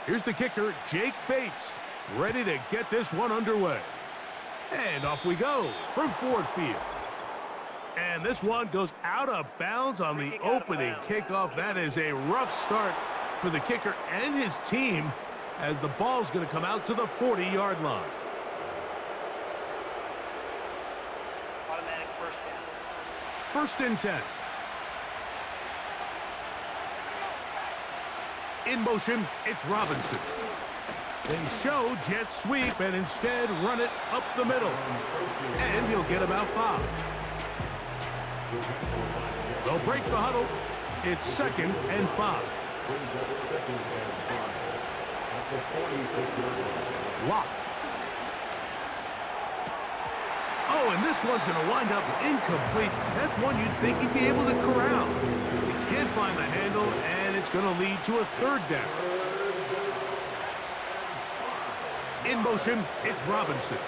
Here's the kicker, Jake Bates, ready to get this one underway. And off we go from Ford Field. And this one goes out of bounds on the opening kickoff. That is a rough start for the kicker and his team as the ball's going to come out to the 40-yard line. Automatic first down. First and 10. In motion, it's Robinson. They show jet sweep and instead run it up the middle. And he'll get about 5. They'll break the huddle. It's 2nd and 5. Lock. Oh, and this one's going to wind up incomplete. That's one you'd think he'd be able to corral. He can't find the handle, and it's going to lead to a 3rd down. In motion, it's Robinson.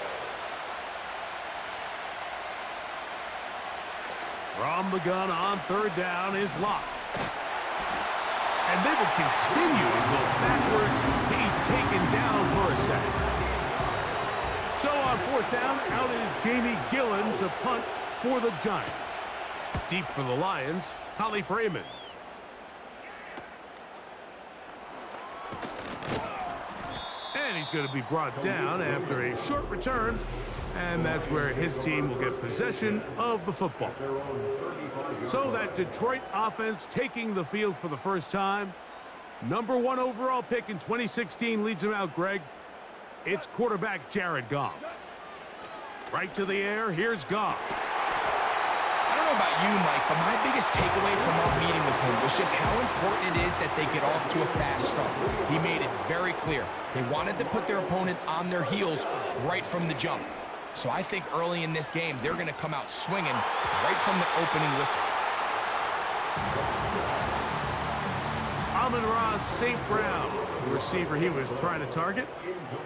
From the gun on 3rd down is Locke. And they will continue to go backwards. He's taken down for a sack. So on 4th down, out is Jamie Gillen to punt for the Giants. Deep for the Lions, Holly Freeman. And he's going to be brought down after a short return. And that's where his team will get possession of the football. So that Detroit offense taking the field for the first time. Number 1 overall pick in 2016 leads him out, Greg. It's quarterback Jared Goff. Right to the air, here's Goff. I don't know about you, Mike, but my biggest takeaway from our meeting with him was just how important it is that they get off to a fast start. He made it very clear. They wanted to put their opponent on their heels right from the jump. So I think early in this game, they're going to come out swinging right from the opening whistle. Amon-Ra St. Brown, the receiver he was trying to target,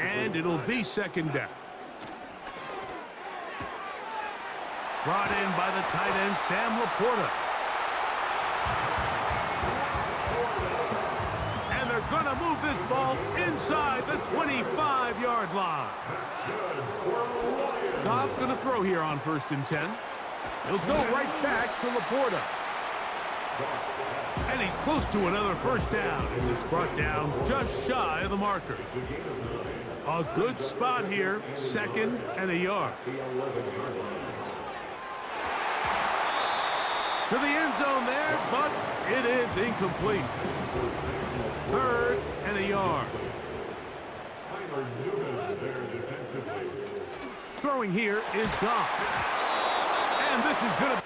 and it'll be 2nd down. Brought in by the tight end, Sam Laporta. And they're going to move this ball inside the 25-yard line. Goff's going to throw here on 1st and 10. He'll go right back to Laporta. And he's close to another 1st down as it's brought down just shy of the marker. A good spot here, 2nd and a yard. To the end zone there, but it is incomplete. 3rd and a yard. Throwing here is Goff. And this is going to...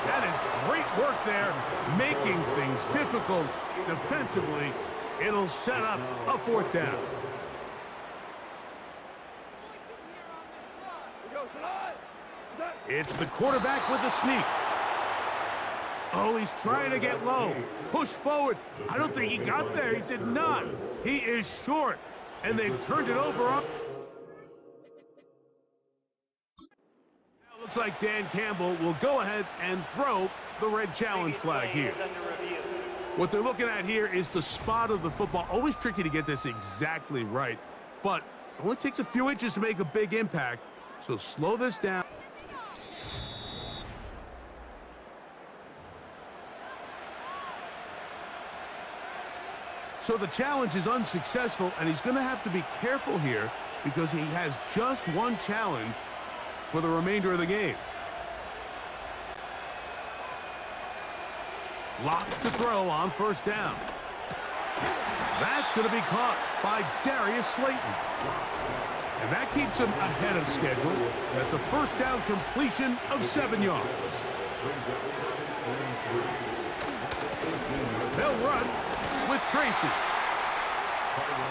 That is great work there, making things difficult defensively. It'll set up a 4th down. It's the quarterback with the sneak. Oh, he's trying to get low. Push forward. I don't think he got there. He did not. He is short, and they've turned it over on... Looks like Dan Campbell will go ahead and throw the red challenge flag here. What they're looking at here is the spot of the football. Always tricky to get this exactly right, but it only takes a few inches to make a big impact, so slow this down. So the challenge is unsuccessful, and he's going to have to be careful here because he has just one challenge for the remainder of the game. Locked to throw on 1st down. That's going to be caught by Darius Slayton. And that keeps him ahead of schedule. That's a first down completion of 7 yards. They'll run with Tracy.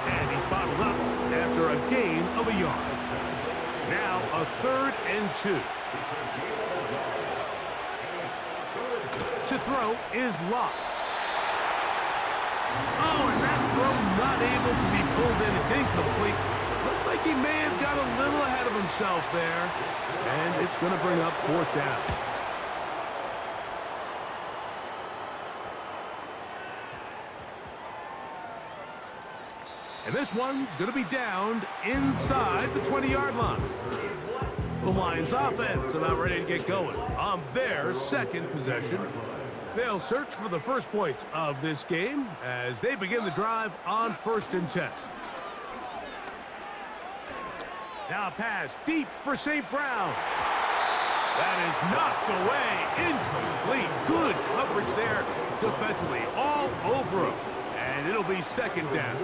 And he's bottled up after a gain of a yard. Now a 3rd and 2. To throw is Locke. Oh, and that throw not able to be pulled in. It's incomplete. Looked like he may have got a little ahead of himself there. And it's going to bring up 4th down. And this one's going to be downed inside the 20-yard line. The Lions offense about ready to get going on their 2nd possession. They'll search for the first points of this game as they begin the drive on 1st and 10. Now a pass deep for St. Brown. That is knocked away, incomplete. Good coverage there defensively, all over him. And it'll be 2nd down.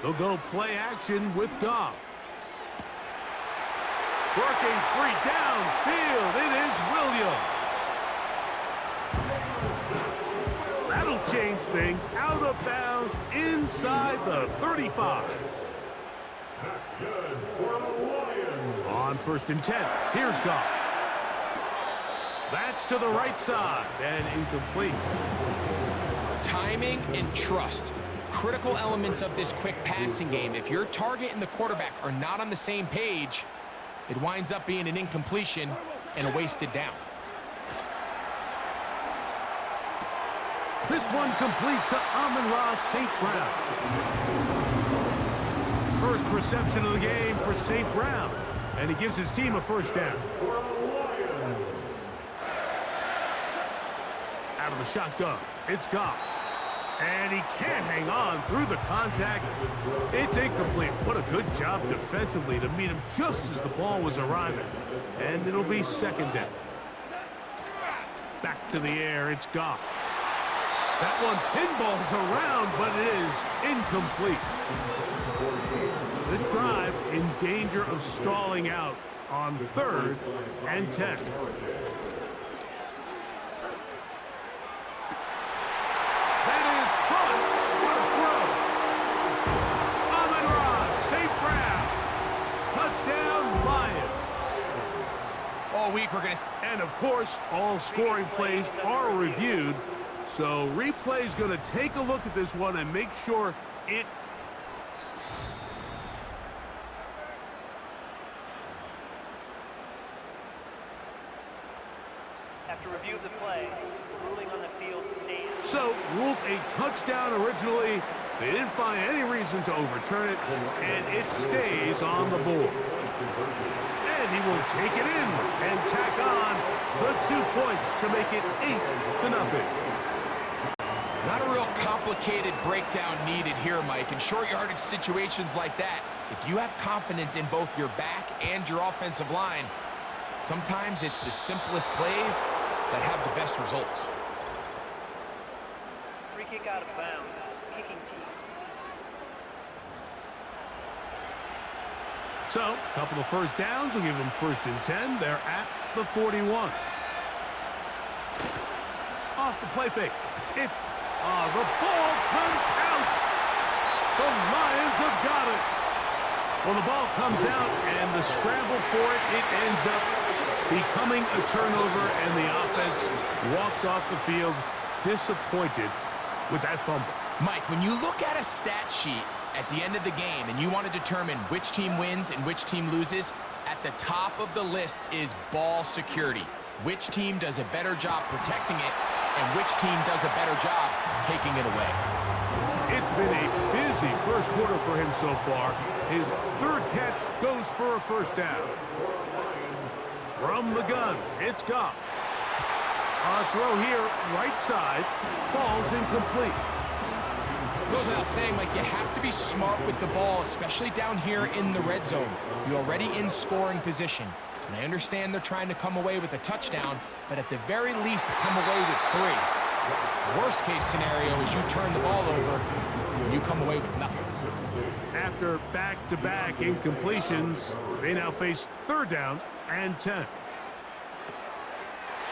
They'll go play action with Goff. Working free downfield. It is Williams. That'll change things. Out of bounds inside the 35. On 1st and 10. Here's Goff. That's to the right side and incomplete. Timing and trust. Critical elements of this quick passing game. If your target and the quarterback are not on the same page, it winds up being an incompletion and a wasted down. This one complete to Amon-Ra St. Brown. First reception of the game for St. Brown. And he gives his team a 1st down. Out of the shotgun, it's Goff. And he can't hang on through the contact. It's incomplete. What a good job defensively to meet him just as the ball was arriving. And it'll be 2nd down. Back to the air, it's Goff. That one pinballs around, but it is incomplete. This drive in danger of stalling out on 3rd and 10. Week we're going to... And of course, all scoring plays are reviewed. So replay's going to take a look at this one and make sure it... After review of the play, ruling on the field stands. So, ruled a touchdown originally. They didn't find any reason to overturn it, and it stays on the board. And he will take it in and tack on the 2 points to make it 8-0. Not a real complicated breakdown needed here, Mike. In short yardage situations like that, if you have confidence in both your back and your offensive line, sometimes it's the simplest plays that have the best results. Free kick out of bounds. Kicking team. So, a couple of 1st downs will give them 1st and 10. They're at the 41. Off the play fake. It's... the ball comes out. The Lions have got it. Well, the ball comes out, and the scramble for it, it ends up becoming a turnover, and the offense walks off the field disappointed with that fumble. Mike, when you look at a stat sheet at the end of the game and you want to determine which team wins and which team loses, at the top of the list is ball security. Which team does a better job protecting it and which team does a better job taking it away. It's been a busy first quarter for him so far. His 3rd catch goes for a 1st down. From the gun, it's Goff. A throw here, right side, falls incomplete. Goes without saying, Mike, you have to be smart with the ball, especially down here in the red zone. You're already in scoring position. And I understand they're trying to come away with a touchdown, but at the very least, come away with 3. Worst case scenario is you turn the ball over and you come away with nothing. After back-to-back incompletions, they now face 3rd down and 10.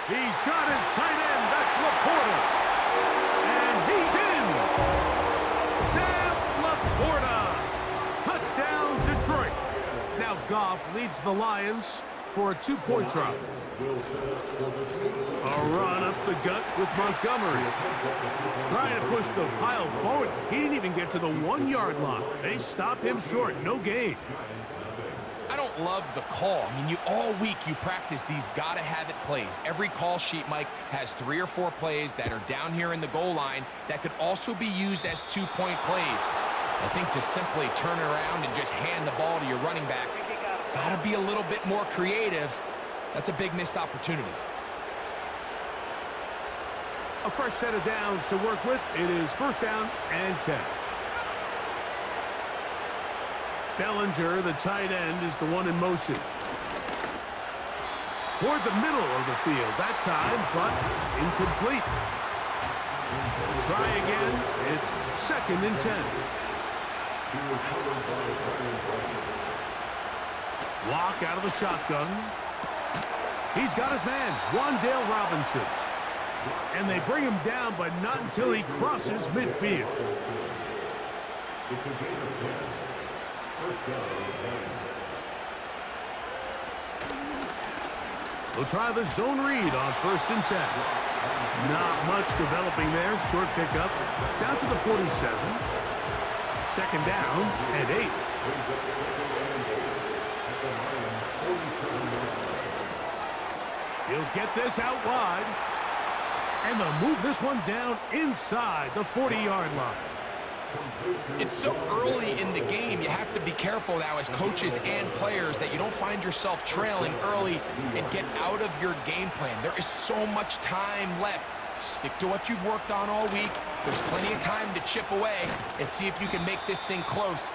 He's got his tight end. That's Laporta. And he's in. Sam Laporta. Touchdown, Detroit. Now Goff leads the Lions for a 2-point drop. A run up the gut with Montgomery. Trying to push the pile forward. He didn't even get to the 1-yard line. They stopped him short. No gain. I don't love the call. I mean, all week you practice these gotta-have-it plays. Every call sheet, Mike, has 3 or 4 plays that are down here in the goal line that could also be used as 2-point plays. I think to simply turn it around and just hand the ball to your running back, gotta be a little bit more creative. That's a big missed opportunity. A fresh set of downs to work with. It is 1st down and 10. Bellinger, the tight end, is the one in motion. Toward the middle of the field that time, but incomplete. Try again. It's 2nd and 10. Walk out of the shotgun. He's got his man, Wan'Dale Robinson. And they bring him down, but not until he crosses midfield. We'll try the zone read on 1st and 10. Not much developing there. Short pickup. Down to the 47. 2nd down and 8. He'll get this out wide. And they'll move this one down inside the 40-yard line. It's so early in the game, you have to be careful now as coaches and players that you don't find yourself trailing early and get out of your game plan. There is so much time left. Stick to what you've worked on all week. There's plenty of time to chip away and see if you can make this thing close.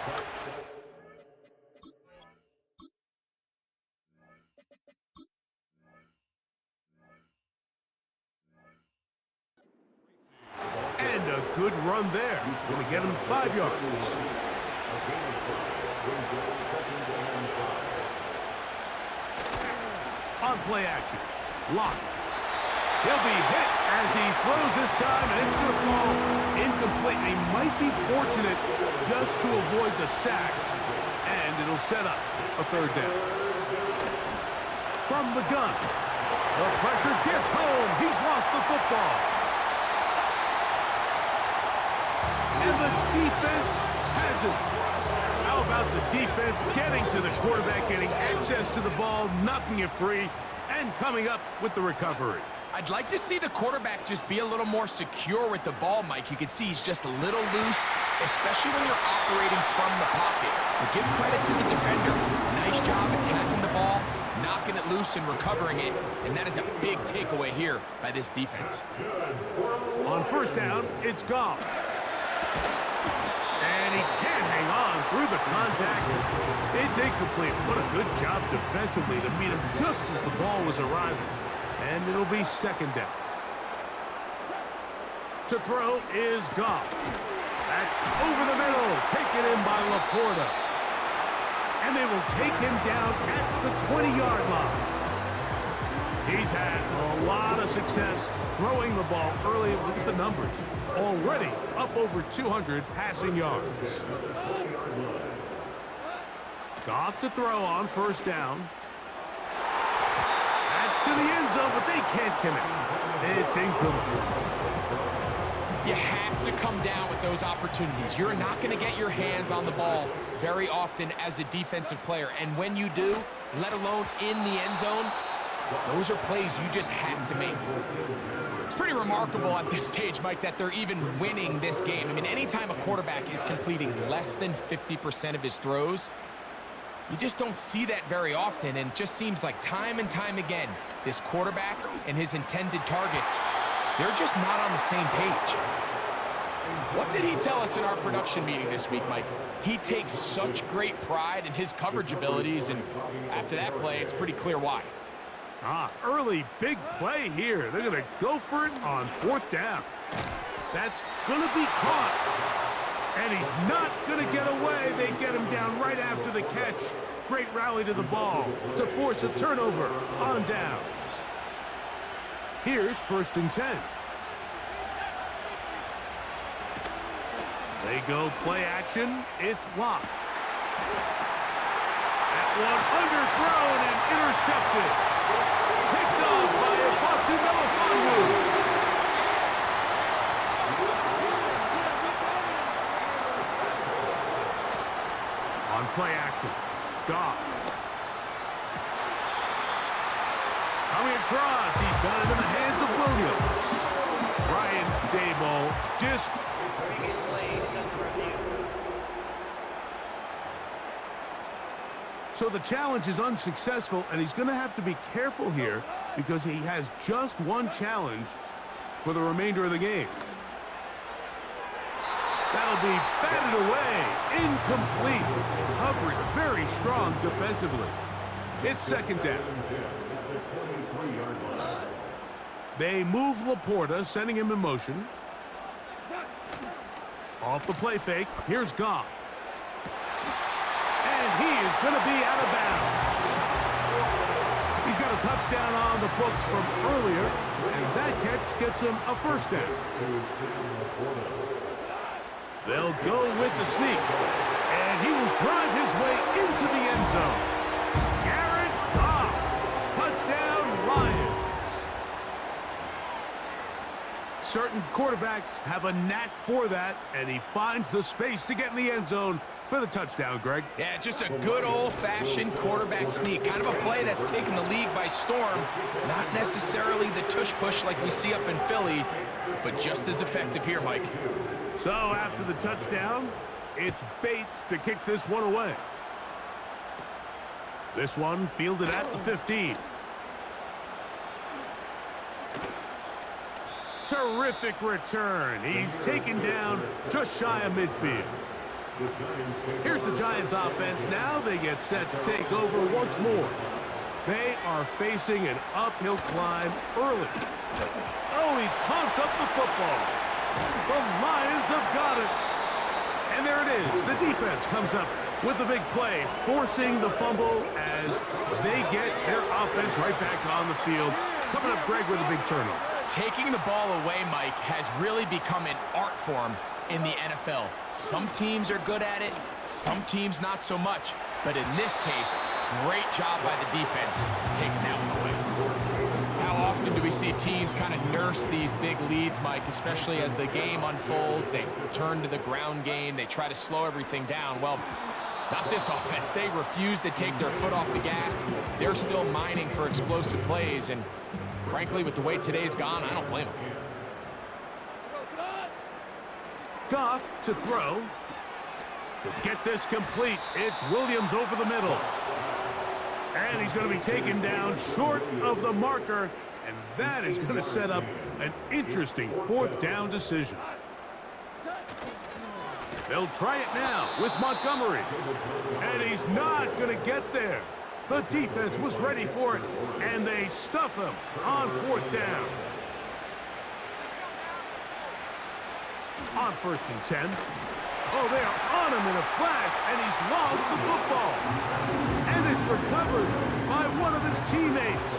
And a good run there. Going to get him 5 yards. On play action. Lock. He'll be hit as he throws this time, and it's going to fall incomplete. He might be fortunate just to avoid the sack, and it'll set up a 3rd down. From the gun. The pressure gets home. He's lost the football. And the defense has it. How about the defense getting to the quarterback, getting access to the ball, knocking it free, and coming up with the recovery? I'd like to see the quarterback just be a little more secure with the ball, Mike. You can see he's just a little loose, especially when you're operating from the pocket. But give credit to the defender. Nice job attacking the ball, knocking it loose and recovering it, and that is a big takeaway here by this defense. On 1st down, it's Goff. And he can't hang on through the contact. It's incomplete. What a good job defensively to meet him just as the ball was arriving. And it'll be 2nd down. To throw is Goff. That's over the middle. Taken in by Laporta. And they will take him down at the 20-yard line. He's had a lot of success throwing the ball early. Look at the numbers. Already up over 200 passing yards. Goff to throw on 1st down. That's to the end zone, but they can't connect. It's incomplete. You have to come down with those opportunities. You're not going to get your hands on the ball very often as a defensive player. And when you do, let alone in the end zone, those are plays you just have to make. It's pretty remarkable at this stage, Mike, that they're even winning this game. I mean, anytime a quarterback is completing less than 50% of his throws, you just don't see that very often, and it just seems like time and time again, this quarterback and his intended targets, they're just not on the same page. What did he tell us in our production meeting this week, Mike? He takes such great pride in his coverage abilities, and after that play, it's pretty clear why. Early big play here. They're going to go for it on 4th down. That's going to be caught. And he's not going to get away. They get him down right after the catch. Great rally to the ball to force a turnover on downs. Here's 1st and 10. They go play action. It's locked. That one underthrown and intercepted. Picked off by Afonso Melifonwu. On play action, Goff. Coming across, he's got it in the hands of Williams. Ryan Daboll just... Previous play is under review. So the challenge is unsuccessful, and he's going to have to be careful here because he has just one challenge for the remainder of the game. That'll be batted away. Incomplete. Coverage very strong defensively. It's 2nd down. They move Laporta, sending him in motion. Off the play fake. Here's Goff. And he is going to be out of bounds. He's got a touchdown on the books from earlier, and that catch gets him a 1st down. They'll go with the sneak, and he will drive his way into the end zone. Jared Goff, touchdown Lions. Certain quarterbacks have a knack for that, and he finds the space to get in the end zone for the touchdown, Greg. Yeah, just a good old-fashioned quarterback sneak. Kind of a play that's taken the league by storm. Not necessarily the tush-push like we see up in Philly, but just as effective here, Mike. So after the touchdown, it's Bates to kick this one away. This one fielded at the 15. Terrific return. He's taken down just shy of midfield. Here's the Giants offense. Now they get set to take over once more. They are facing an uphill climb early. Oh, he pumps up the football. The Lions have got it. And there it is. The defense comes up with the big play, forcing the fumble as they get their offense right back on the field. Coming up, Greg, with a big turnover. Taking the ball away, Mike, has really become an art form in the NFL. Some teams are good at it, some teams not so much. But in this case, great job by the defense taking that one away. How often do we see teams kind of nurse these big leads, Mike, especially as the game unfolds? They turn to the ground game, they try to slow everything down. Well, not this offense. They refuse to take their foot off the gas. They're still mining for explosive plays, and frankly, with the way today's gone, I don't blame them. Goff to throw. To get this complete, it's Williams over the middle. And he's going to be taken down short of the marker, and that is going to set up an interesting 4th down decision. They'll try it now with Montgomery. And he's not going to get there. The defense was ready for it, and they stuff him on 4th down. On 1st and 10. Oh, they are on him in a flash, and he's lost the football. And it's recovered by one of his teammates.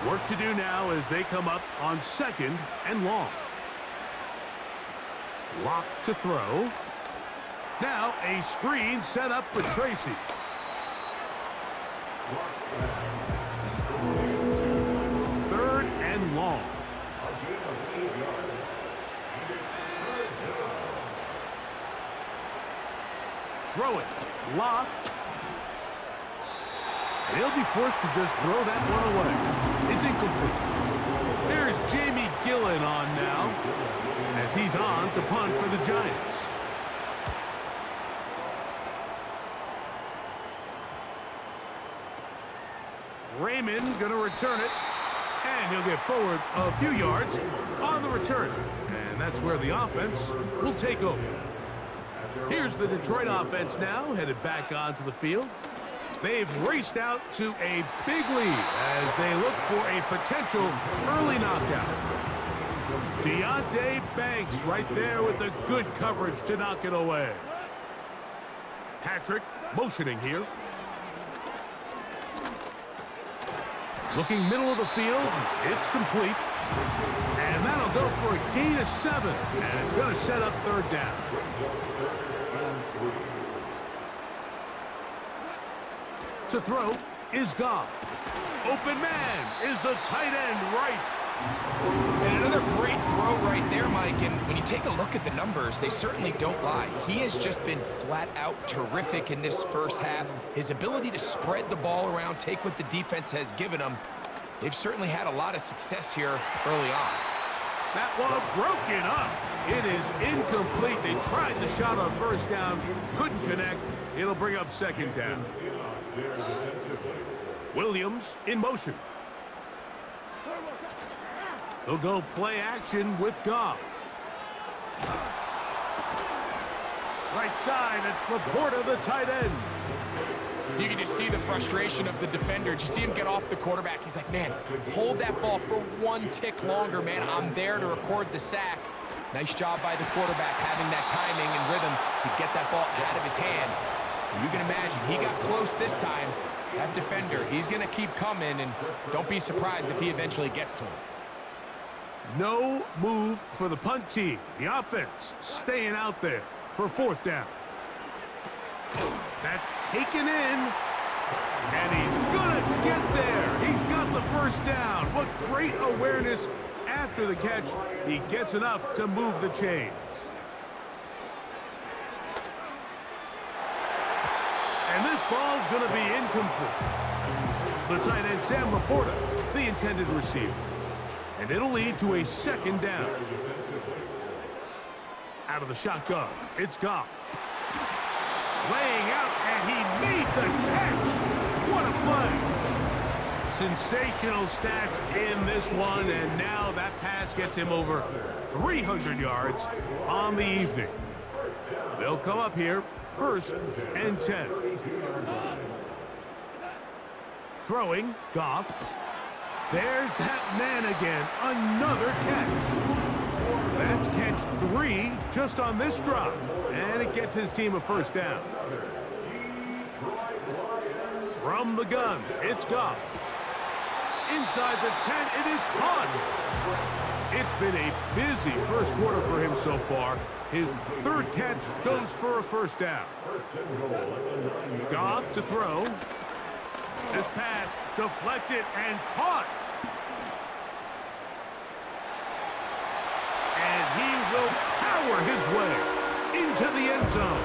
Work to do now as they come up on 2nd and long. Lock to throw. Now a screen set up for Tracy. 3rd and long. Throw it. Lock. And he'll be forced to just throw that one away. It's incomplete. There's Jamie Gillen on now as he's on to punt for the Giants. Raymond going to return it, and he'll get forward a few yards on the return. And that's where the offense will take over. Here's the Detroit offense now, headed back onto the field. They've raced out to a big lead as they look for a potential early knockout. Deontay Banks right there with the good coverage to knock it away. Patrick motioning here. Looking middle of the field. It's complete. And that'll go for a gain of 7. And it's going to set up third down. To throw is Goff. Open man is the tight end right. And another great throw right there, Mike. And when you take a look at the numbers, they certainly don't lie. He has just been flat out terrific in this first half. His ability to spread the ball around, take what the defense has given him. They've certainly had a lot of success here early on. That one broken up. It is incomplete. They tried the shot on first down, couldn't connect. It'll bring up second down. Williams in motion. He'll go play action with Goff. Right side, it's Laporta, the tight end. You can just see the frustration of the defender. Did you see him get off the quarterback? He's like, man, hold that ball for one tick longer, man. I'm there to record the sack. Nice job by the quarterback having that timing and rhythm to get that ball out of his hand. You can imagine, he got close this time. That defender, he's going to keep coming, and don't be surprised if he eventually gets to him. No move for the punt team. The offense staying out there for fourth down. That's taken in, and he's gonna get there. He's got the first down. What great awareness after the catch. He gets enough to move the chains. And this ball's gonna be incomplete. The tight end, Sam Laporta, the intended receiver. And it'll lead to a second down. Out of the shotgun, it's Goff. Laying out, and he made the catch. What a play. Sensational stats in this one, and now that pass gets him over 300 yards on the evening. They'll come up here, 1st and 10. Throwing, Goff. There's that man again, another catch. That's catch 3 just on this drop, and it gets his team a first down. From the gun, it's Goff. Inside the 10, it is caught. It's been a busy first quarter for him so far. His 3rd catch goes for a first down. Goff to throw. This pass deflected and caught. And he will power his way into the end zone.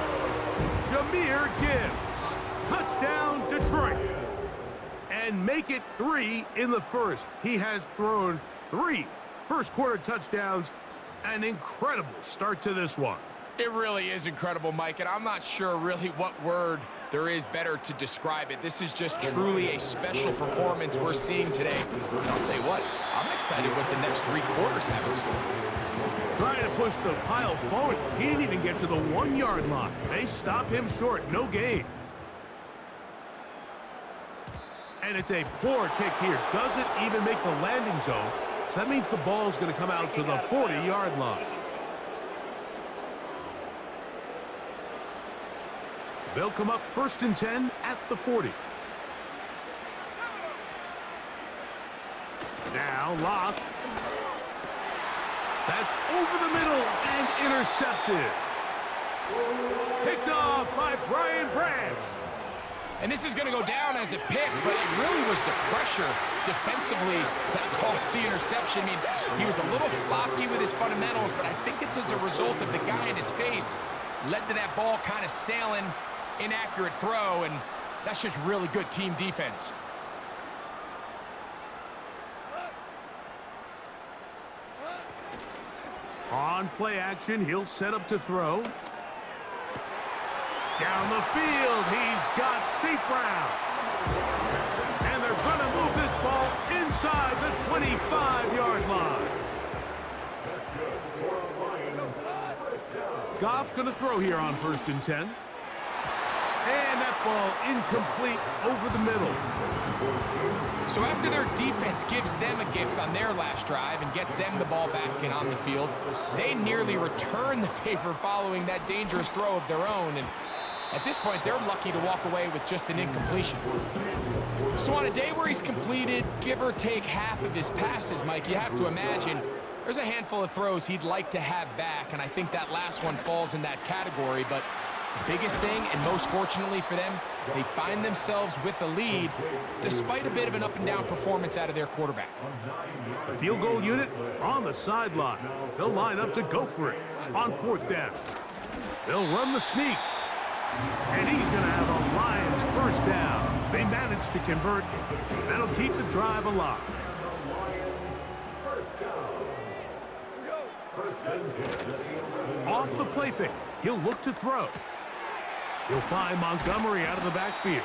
Jahmyr Gibbs. Touchdown, Detroit. And make it 3 in the first. He has thrown 3 first-quarter touchdowns. An incredible start to this one. It really is incredible, Mike, and I'm not sure really what word there is better to describe it. This is just truly a special performance we're seeing today. And I'll tell you what, I'm excited what the next 3 quarters have in store. Trying to push the pile forward. He didn't even get to the 1-yard line. They stop him short. No gain. And it's a poor kick here. Doesn't even make the landing zone. So that means the ball's going to come out to the 40-yard line. They'll come up 1st and 10 at the 40. Now Locke. That's over the middle and intercepted. Picked off by Brian Branch. And this is going to go down as a pick, but it really was the pressure defensively that caused the interception. I mean, he was a little sloppy with his fundamentals, but I think it's as a result of the guy in his face led to that ball kind of sailing, inaccurate throw, and that's just really good team defense. On play action, he'll set up to throw. Down the field, he's got St. Brown. And they're going to move this ball inside the 25-yard line. Goff going to throw here on 1st and 10. And that ball incomplete over the middle. So after their defense gives them a gift on their last drive and gets them the ball back and on the field, they nearly return the favor following that dangerous throw of their own. And at this point, they're lucky to walk away with just an incompletion. So on a day where he's completed, give or take half of his passes, Mike, you have to imagine there's a handful of throws he'd like to have back, and I think that last one falls in that category. But the biggest thing, and most fortunately for them, they find themselves with a lead despite a bit of an up-and-down performance out of their quarterback. The field goal unit on the sideline. They'll line up to go for it on 4th down. They'll run the sneak. And he's going to have a Lions first down. They managed to convert. That'll keep the drive alive. Off the play fake, he'll look to throw. He'll find Montgomery out of the backfield.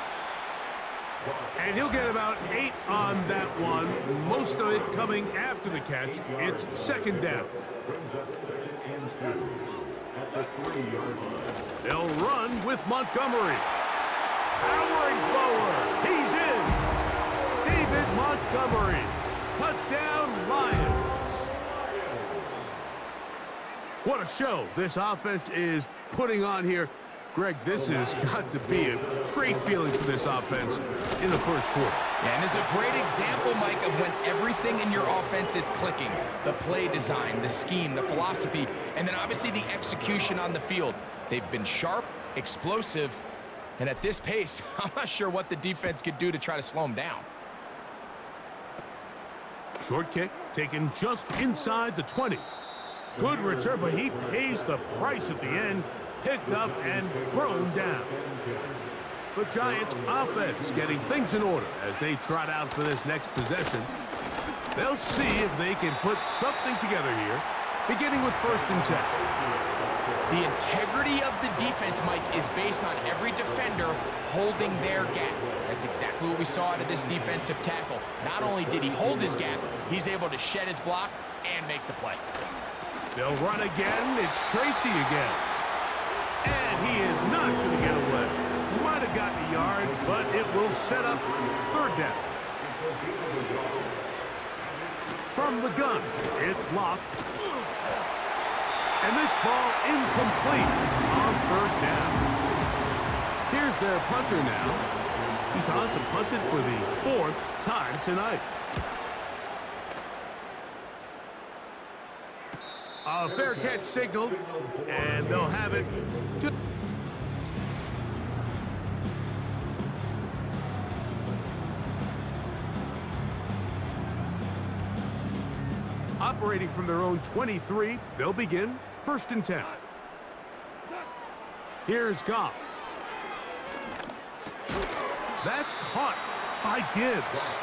And he'll get about 8 on that one, most of it coming after the catch. It's 2nd down. They'll run with Montgomery. Powering forward. He's in. David Montgomery. Touchdown, Lions. What a show this offense is putting on here. Greg, this has got to be a great feeling for this offense in the first quarter. Yeah, and it's a great example, Mike, of when everything in your offense is clicking. The play design, the scheme, the philosophy, and then obviously the execution on the field. They've been sharp, explosive, and at this pace, I'm not sure what the defense could do to try to slow them down. Short kick taken just inside the 20. Good return, but he pays the price at the end. Picked up and thrown down. The Giants offense getting things in order as they trot out for this next possession. They'll see if they can put something together here, beginning with 1st and 10. The integrity of the defense, Mike, is based on every defender holding their gap. That's exactly what we saw out of this defensive tackle. Not only did he hold his gap, he's able to shed his block and make the play. They'll run again. It's Tracy again. And he is not going to get away. Might have gotten a yard, but it will set up 3rd down. From the gun, it's locked. And this ball incomplete on 3rd down. Here's their punter now. He's on to punt it for the 4th time tonight. A fair catch signaled, and they'll have it. Operating from their own 23, they'll begin 1st and 10. Here's Goff. That's caught by Gibbs.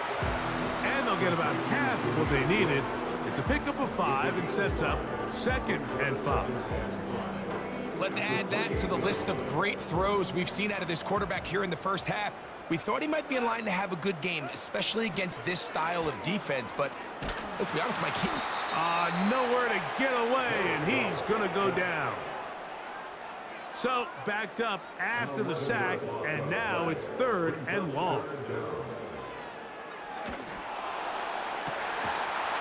And they'll get about half what they needed. It's a pickup of 5 and sets up 2nd and 5. Let's add that to the list of great throws we've seen out of this quarterback here in the first half. We thought he might be in line to have a good game, especially against this style of defense, but let's be honest, Mike, nowhere to get away, and he's going to go down. So, backed up after the sack, and now it's 3rd and long.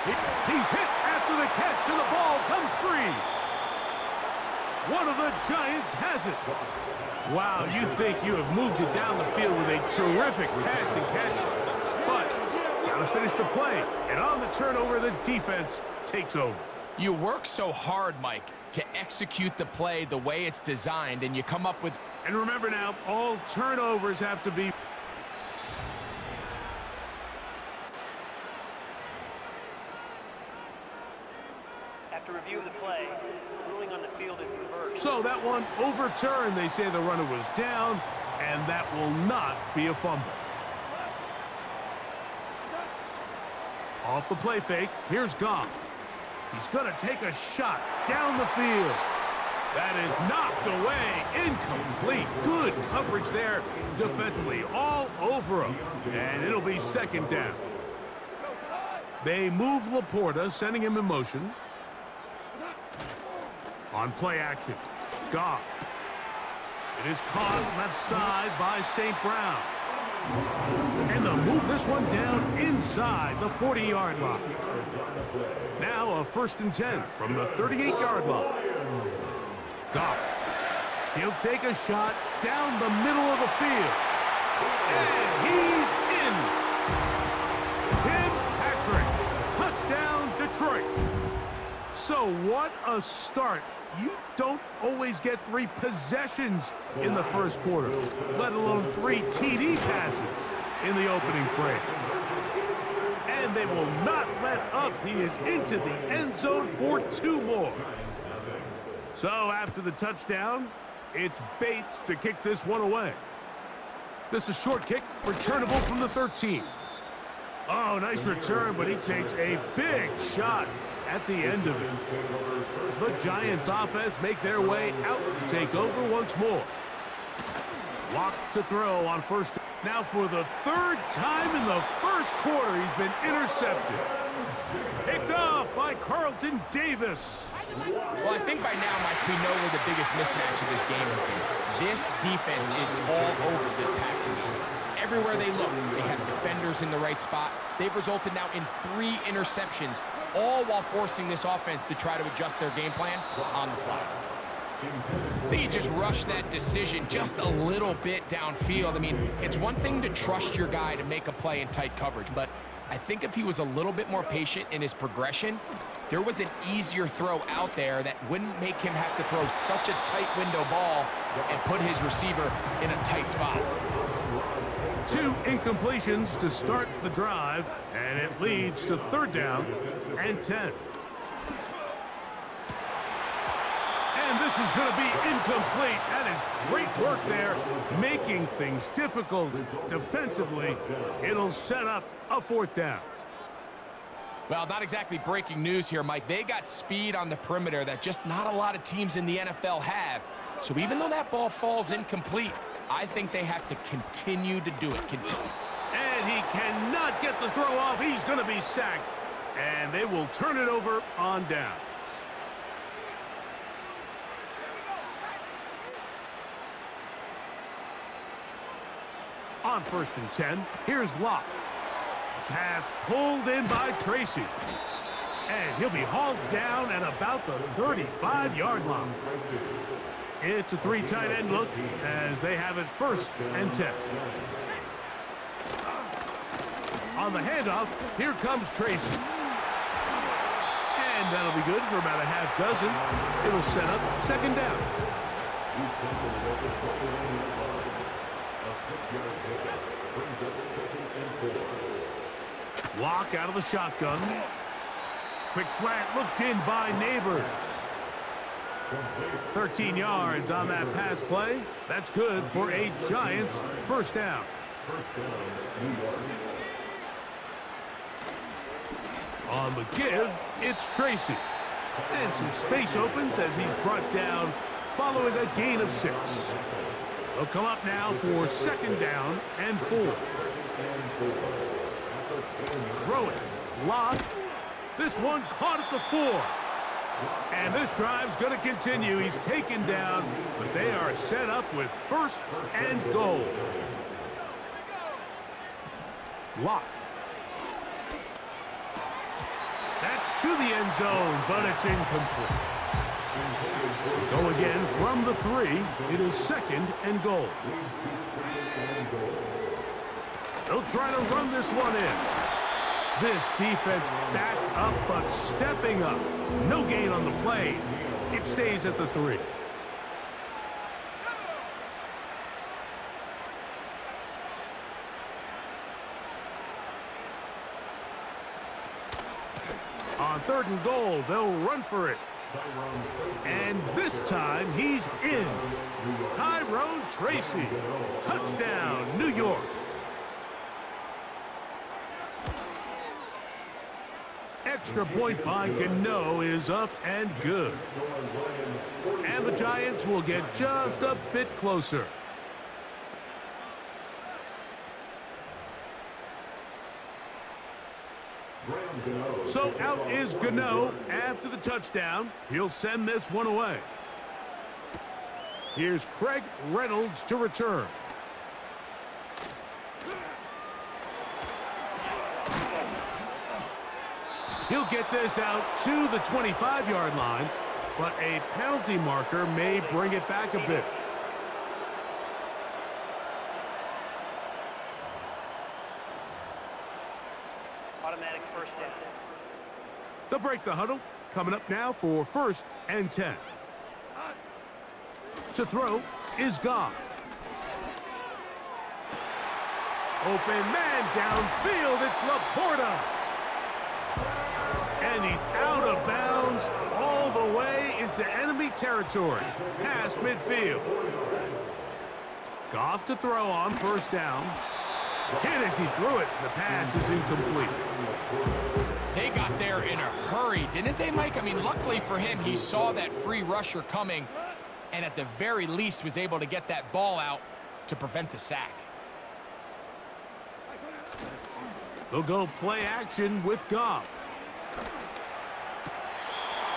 He's hit after the catch, and the ball comes free. One of the Giants has it. Wow, you think you have moved it down the field with a terrific pass and catch. But, gotta finish the play. And on the turnover, the defense takes over. You work so hard, Mike, to execute the play the way it's designed, and you come up with... And remember now, all turnovers have to be... After review of the play, ruling on the field is reversed. So that one overturned. They say the runner was down, and that will not be a fumble. Off the play fake, here's Goff. He's going to take a shot down the field. That is knocked away, incomplete. Good coverage there defensively, all over him. And it'll be 2nd down. They move Laporta, sending him in motion. On play action, Goff. It is caught left side by St. Brown. And they'll move this one down inside the 40-yard line. Now a 1st and 10 from the 38-yard line. Goff. He'll take a shot down the middle of the field. And he's in. Tim Patrick. Touchdown, Detroit. So what a start. You don't always get 3 possessions in the first quarter, let alone 3 TD passes in the opening frame. And they will not let up. He is into the end zone for 2 more. So after the touchdown, it's Bates to kick this one away. This is a short kick, returnable from the 13. Oh, nice return, but he takes a big shot at the end of it. The Giants offense make their way out to take over once more. Lock to throw on first. Now for the 3rd time in the first quarter, he's been intercepted. Picked off by Carlton Davis. Well, I think by now, Mike, we know where the biggest mismatch of this game has been. This defense is all over this passing game. Everywhere they look, they have defenders in the right spot. They've resulted now in 3 interceptions, all while forcing this offense to try to adjust their game plan on the fly. I think he just rushed that decision just a little bit downfield. I mean, it's one thing to trust your guy to make a play in tight coverage, but I think if he was a little bit more patient in his progression, there was an easier throw out there that wouldn't make him have to throw such a tight window ball and put his receiver in a tight spot. 2 incompletions to start the drive, and it leads to 3rd down and 10. And this is going to be incomplete. That is great work there, making things difficult defensively. It'll set up a 4th down. Well, not exactly breaking news here, Mike. They got speed on the perimeter that just not a lot of teams in the NFL have. So even though that ball falls incomplete, I think they have to continue to do it. And he cannot get the throw off. He's going to be sacked. And they will turn it over on down. On 1st and 10, here's Locke. Pass pulled in by Tracy. And he'll be hauled down at about the 35-yard line. It's a 3 tight end look as they have it 1st and 10. On the handoff, here comes Tracy. And that'll be good for about a half dozen. It'll set up 2nd down. Lock out of the shotgun. Quick slant looked in by Neighbors. 13 yards on that pass play. That's good for a Giants 1st down. On the give, it's Tracy. And some space opens as he's brought down following a gain of 6. They'll come up now for 2nd down and 4. Throw it. Lock. This one caught at the 4. And this drive's going to continue. He's taken down, but they are set up with 1st and goal. Lock. That's to the end zone, but it's incomplete. Go again from the 3. It is 2nd and goal. They'll try to run this one in. This defense back up, but stepping up. No gain on the play. It stays at the 3. On 3rd and goal, they'll run for it. And this time, he's in. Tyrone Tracy. Touchdown, New York. Extra point by Gano is up and good. And the Giants will get just a bit closer. So out is Gano after the touchdown. He'll send this one away. Here's Craig Reynolds to return. He'll get this out to the 25-yard line, but a penalty marker may bring it back a bit. Automatic first down. They'll break the huddle. Coming up now for 1st and 10. To throw is Goff. Open man downfield. It's Laporta. And he's out of bounds all the way into enemy territory, past midfield. Goff to throw on 1st down. Hit as he threw it. The pass is incomplete. They got there in a hurry, didn't they, Mike? I mean, luckily for him, he saw that free rusher coming and at the very least was able to get that ball out to prevent the sack. They'll go play action with Goff.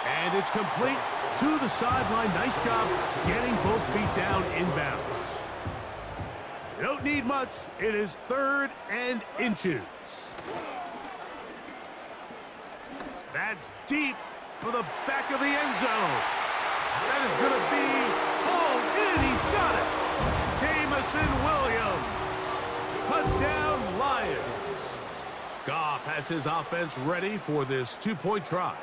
And it's complete to the sideline. Nice job getting both feet down inbounds. You don't need much. It is 3rd and inches. That's deep for the back of the end zone. That is going to be hauled in. He's got it. Jamison Williams. Touchdown, Lions. Goff has his offense ready for this 2-point try.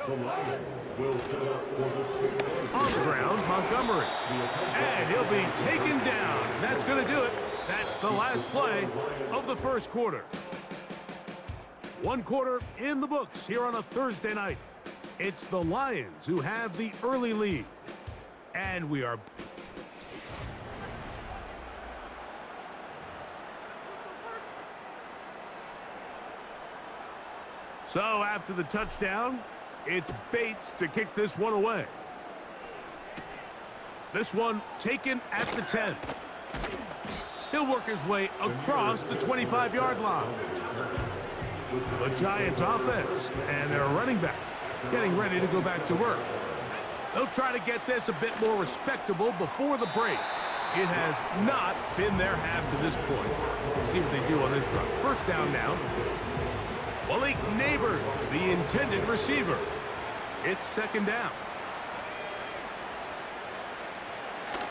The Lions will set up for the 2-point. On the ground, Montgomery. And he'll be taken down. That's going to do it. That's the last play of the 1st quarter. 1 quarter in the books here on a Thursday night. It's the Lions who have the early lead. And we are... So after the touchdown, it's Bates to kick this one away. This one taken at the 10. He'll work his way across the 25-yard line. The Giants offense and their running back getting ready to go back to work. They'll try to get this a bit more respectable before the break. It has not been their half to this point. Let's see what they do on this drive. 1st down now. Malik Neighbors, the intended receiver. It's 2nd down.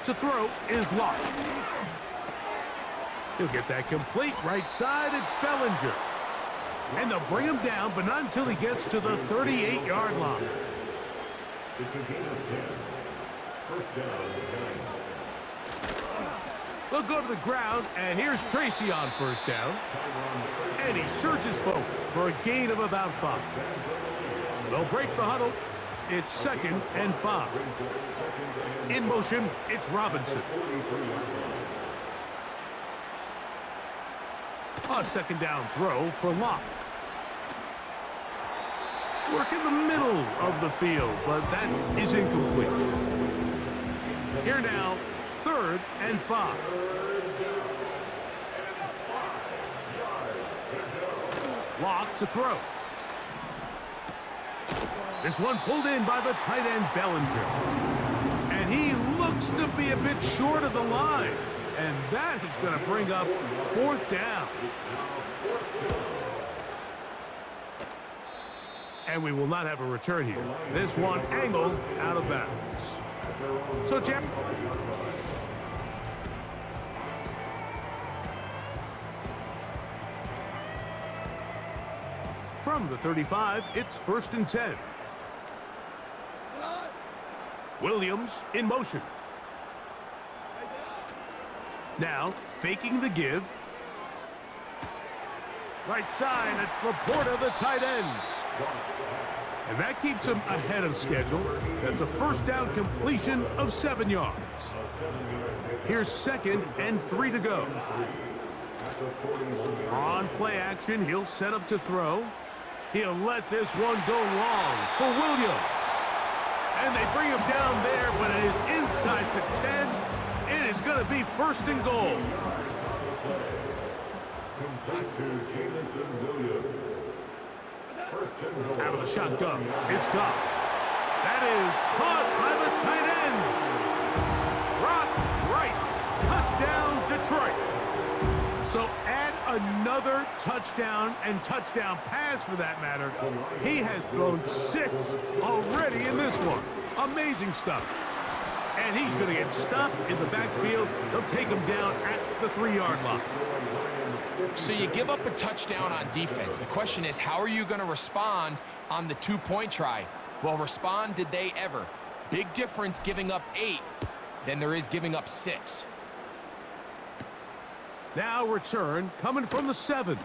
To throw is Locke. He'll get that complete. Right side, it's Bellinger. And they'll bring him down, but not until he gets to the 38-yard line. It's going to be 10. 1st down, They'll go to the ground, and here's Tracy on 1st down. And he surges forward for a gain of about 5. They'll break the huddle. It's 2nd and 5. In motion, it's Robinson. A 2nd down throw for Locke. Work in the middle of the field, but that is incomplete. Here now, 3rd and 5. Locke to throw. This one pulled in by the tight end Bellinger. And he looks to be a bit short of the line. And that is going to bring up 4th down. And we will not have a return here. This one angled out of bounds. So, Jeff. From the 35, it's 1st and 10. Williams in motion. Now, faking the give. Right side, it's Laporta, the tight end. And that keeps him ahead of schedule. That's a 1st down completion of 7 yards. Here's 2nd and 3 to go. On play action, he'll set up to throw. He'll let this one go long for Williams. And they bring him down there, but it is inside the 10. It is going to be 1st and goal. Out of the shotgun, it's Goff. That is caught by the tight end. So add another touchdown and touchdown pass for that matter. He has thrown 6 already in this one. Amazing stuff. And he's going to get stopped in the backfield. They'll take him down at the 3-yard line. So you give up a touchdown on defense. The question is, how are you going to respond on the 2-point try? Well, respond did they ever? Big difference giving up 8 than there is giving up 6. Now return coming from the 7.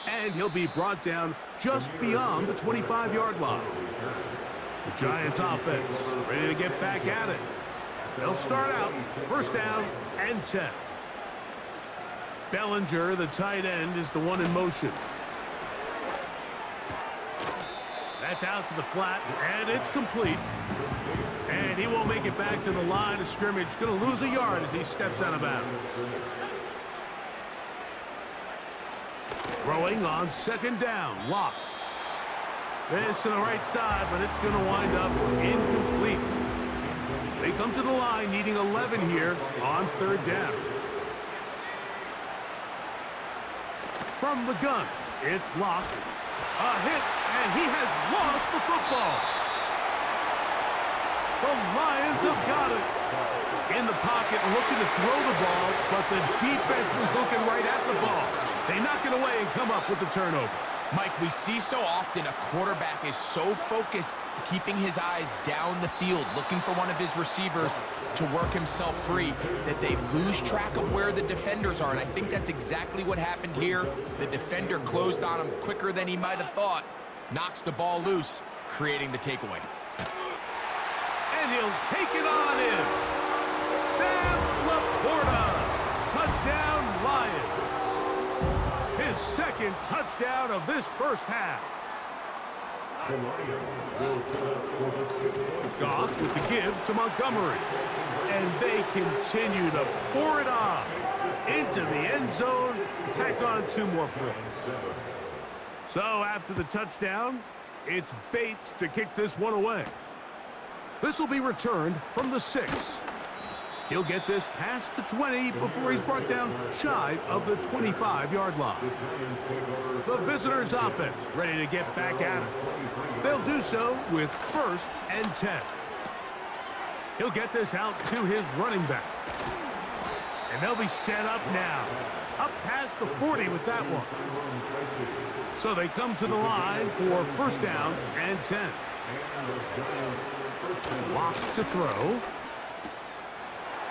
And he'll be brought down just beyond the 25-yard line. The Giants offense ready to get back at it. They'll start out first down and 10. Bellinger, the tight end, is the one in motion. That's out to the flat, and it's complete. And he won't make it back to the line of scrimmage. Going to lose a yard as he steps out of bounds. Throwing on second down, Locke. This to the right side, but it's going to wind up incomplete. They come to the line needing 11 here on third down. From the gun, it's Locke. A hit, and he has lost the football. The Lions have got it. In the pocket, looking to throw the ball, but the defense was looking right at the ball. They knock it away and come up with the turnover. Mike, we see so often a quarterback is so focused, keeping his eyes down the field, looking for one of his receivers to work himself free, that they lose track of where the defenders are. And I think that's exactly what happened here. The defender closed on him quicker than he might have thought, knocks the ball loose, creating the takeaway. And he'll take it on in. Sam Laporta, touchdown Lions. His second touchdown of this first half. Goff with the give to Montgomery. And they continue to pour it on into the end zone. Tack on 2 more points. So after the touchdown, it's Bates to kick this one away. This will be returned from the 6. He'll get this past the 20 before he's brought down shy of the 25-yard line. The visitors' offense ready to get back at it. They'll do so with first and 10. He'll get this out to his running back. And they'll be set up now. Up past the 40 with that one. So they come to the line for first down and 10. Lock to throw.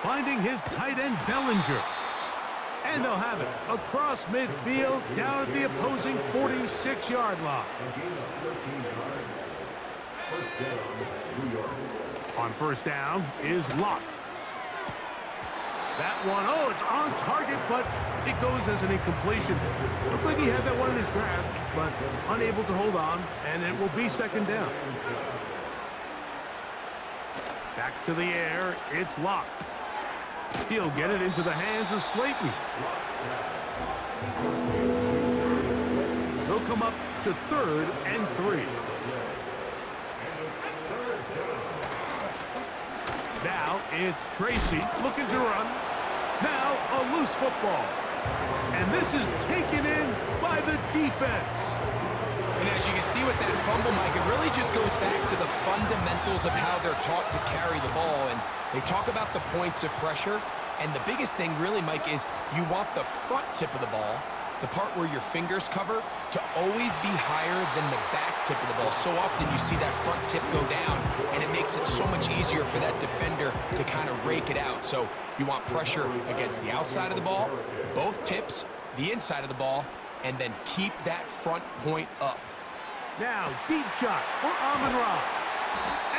Finding his tight end, Bellinger. And they'll have it across midfield down at the opposing 46-yard line. On first down is Locke. That one, oh, it's on target, but it goes as an incompletion. Looked like he had that one in his grasp, but unable to hold on, and it will be second down. Back to the air, it's Locke. He'll get it into the hands of Slayton. They'll come up to third and 3. Now it's Tracy looking to run. Now a loose football. And this is taken in by the defense. And as you can see with that fumble, Mike, it really just goes back to the fundamentals of how they're taught to carry the ball. And they talk about the points of pressure. And the biggest thing really, Mike, is you want the front tip of the ball, the part where your fingers cover, to always be higher than the back tip of the ball. So often you see that front tip go down, and it makes it so much easier for that defender to kind of rake it out. So you want pressure against the outside of the ball, both tips, the inside of the ball, and then keep that front point up. Now, deep shot for Amon-Ra.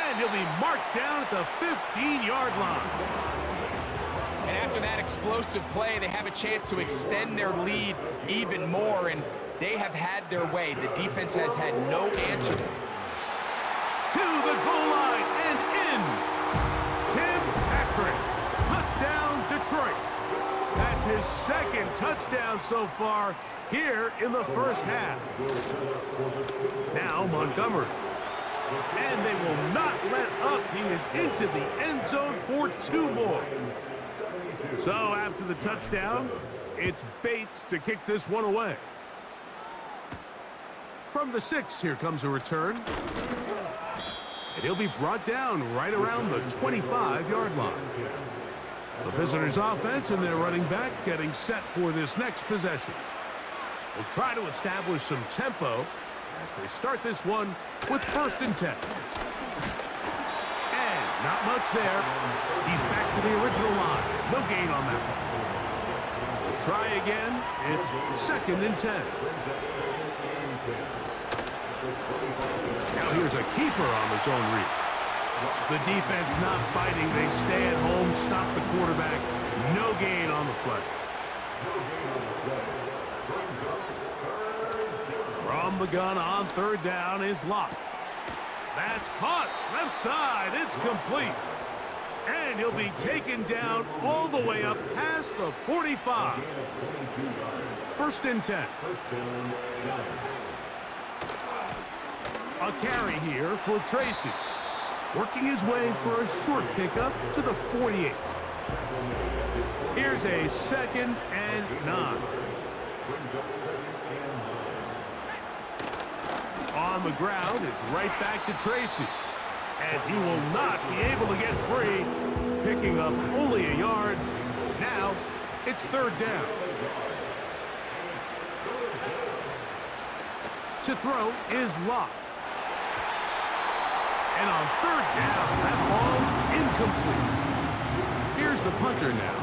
And he'll be marked down at the 15-yard line. And after that explosive play, they have a chance to extend their lead even more, and they have had their way. The defense has had no answer. To the goal line and in. Tim Patrick. Touchdown, Detroit. That's his second touchdown so far here in the first half. Now Montgomery. And they will not let up. He is into the end zone for 2 more. So after the touchdown, It's Bates to kick this one away. From the 6, here comes a return. And he'll be brought down right around the 25-yard line. The visitors' offense and their running back getting set for this next possession. Will try to establish some tempo as they start this one with 1st and 10. And not much there. He's back to the original line. No gain on that one. We'll try again. It's 2nd and 10. Now here's a keeper on the zone read. The defense not biting. They stay at home, stop the quarterback. No gain on the play. From the gun on 3rd down is Locke. That's caught. Left side. It's complete. And he'll be taken down all the way up past the 45. 1st and 10. A carry here for Tracy. Working his way for a short pickup to the 48. Here's a 2nd and 9. On the ground, it's right back to Tracy. And he will not be able to get free. Picking up only a yard. Now, it's 3rd down. To throw is Locke. And on 3rd down, that ball incomplete. Here's the punter now.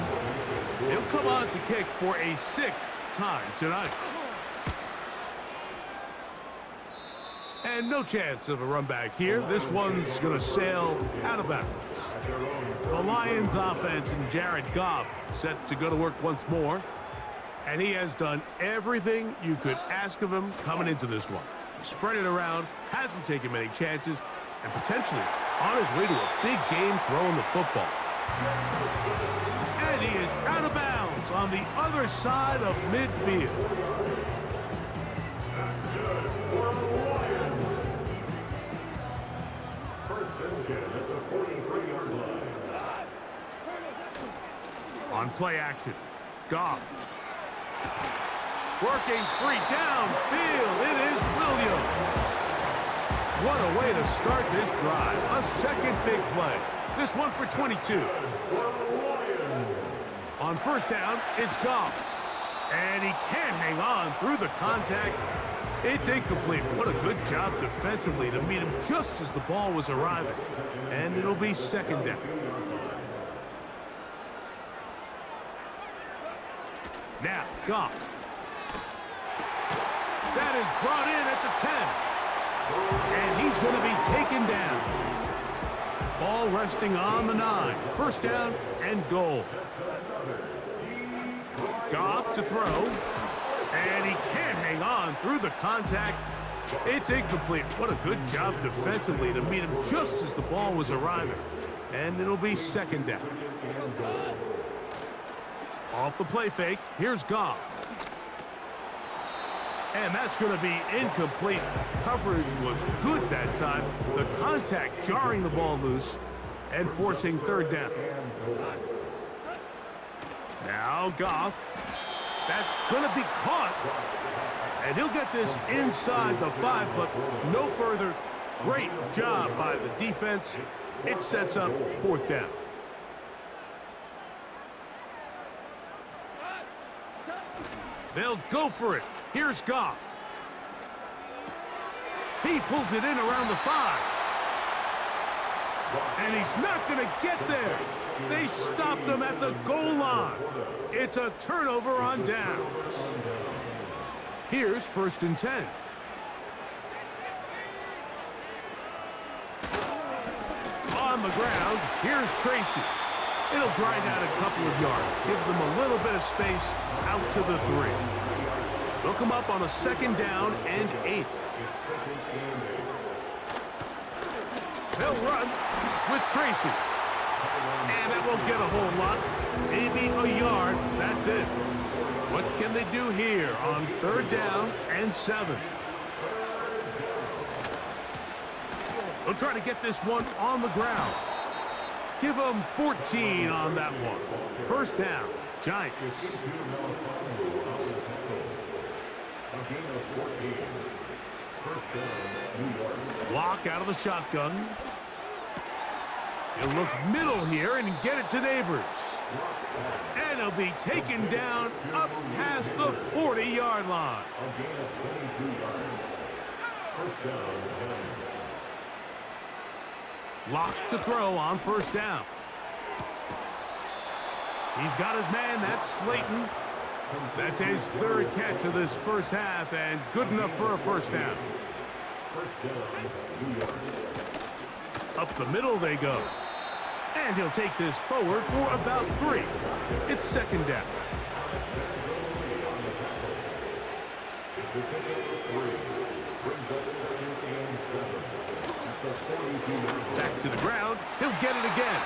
He'll come on to kick for a 6th time tonight. And no chance of a run back here. This one's going to sail out of bounds. The Lions offense and Jared Goff set to go to work once more. And he has done everything you could ask of him coming into this one. He spread it around, hasn't taken many chances, and potentially on his way to a big game throwing the football. And he is out of bounds on the other side of midfield. On play action, Goff. Working free downfield, it is Williams. What a way to start this drive. A 2nd big play. This one for 22. On 1st down, it's Goff. And he can't hang on through the contact. It's incomplete. What a good job defensively to meet him just as the ball was arriving. And it'll be 2nd down. Now, Goff. That is brought in at the 10. And he's going to be taken down. Ball resting on the 9. 1st down and goal. Goff to throw. And he can't hang on through the contact. It's incomplete. What a good job defensively to meet him just as the ball was arriving. And it'll be 2nd down. Off the play fake, here's Goff. And that's going to be incomplete. Coverage was good that time. The contact jarring the ball loose and forcing 3rd down. Now Goff. That's going to be caught. And he'll get this inside the 5, but no further. Great job by the defense. It sets up 4th down. They'll go for it. Here's Goff. He pulls it in around the 5. And he's not going to get there. They stopped him at the goal line. It's a turnover on downs. Here's 1st and 10. On the ground, here's Tracy. It'll grind out a couple of yards. Gives them a little bit of space out to the 3. They'll come up on a 2nd down and 8. They'll run with Tracy. And that won't get a whole lot. Maybe a yard. That's it. What can they do here on 3rd down and 7? They'll try to get this one on the ground. Give them 14 on that one. 1st down, Giants. Block out of the shotgun. He'll look middle here and get it to Neighbors. And he'll be taken down up past the 40-yard line. Locked to throw on first down. He's got his man. That's Slayton. That's his third catch of this first half and good enough for a first down. Up the middle they go. And he'll take this forward for about 3. It's second down. Back to the ground. He'll get it again.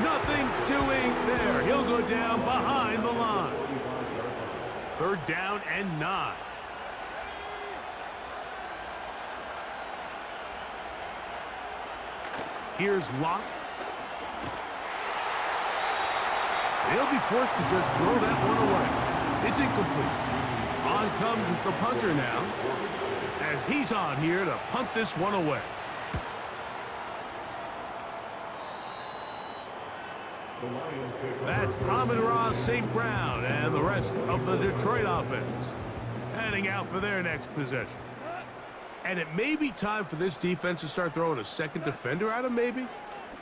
Nothing doing there. He'll go down behind the line. Third down and 9. Here's Locke. He'll be forced to just throw that one away. It's incomplete. On comes the punter now, as he's on here to punt this one away. That's Amon-Ra St. Brown and the rest of the Detroit offense heading out for their next possession. And it may be time for this defense to start throwing a second defender at him, maybe.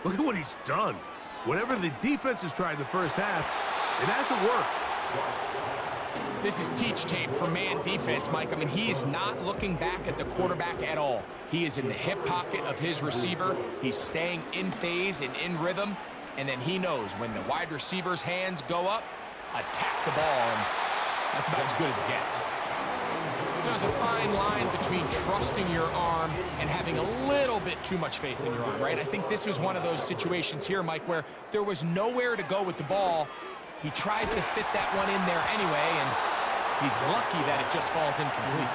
Look at what he's done. Whatever the defense has tried the first half, it hasn't worked. This is teach tape for man defense, Mike. I mean, he's not looking back at the quarterback at all. He is in the hip pocket of his receiver. He's staying in phase and in rhythm. And then he knows when the wide receiver's hands go up, attack the ball. And that's about as good as it gets. There's a fine line between trusting your arm and having a little bit too much faith in your arm, right? I think this was one of those situations here, Mike, where there was nowhere to go with the ball. He tries to fit that one in there anyway, and he's lucky that it just falls incomplete.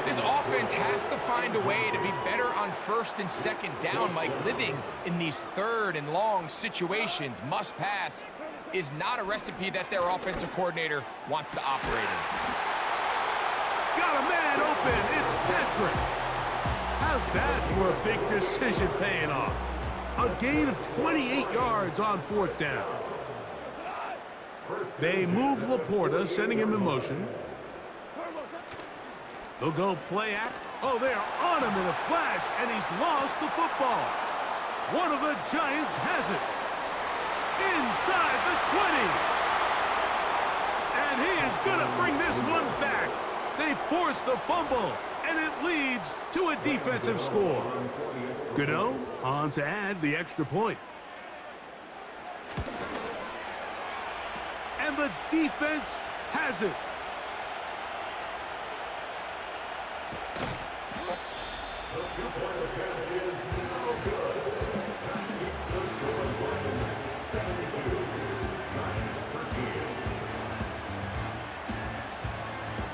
This offense has to find a way to be better on first and second down, Mike. Living in these third and long situations, must pass, is not a recipe that their offensive coordinator wants to operate in. Got a man open. It's Patrick. How's that for a big decision paying off? A gain of 28 yards on fourth down. They move Laporta, sending him in motion. He'll go play act. Oh, they are on him in a flash, and he's lost the football. One of the Giants has it. Inside the 20. And he is going to bring this one back. They force the fumble, and it leads to a defensive score. Gano on to add the extra point. And the defense has it.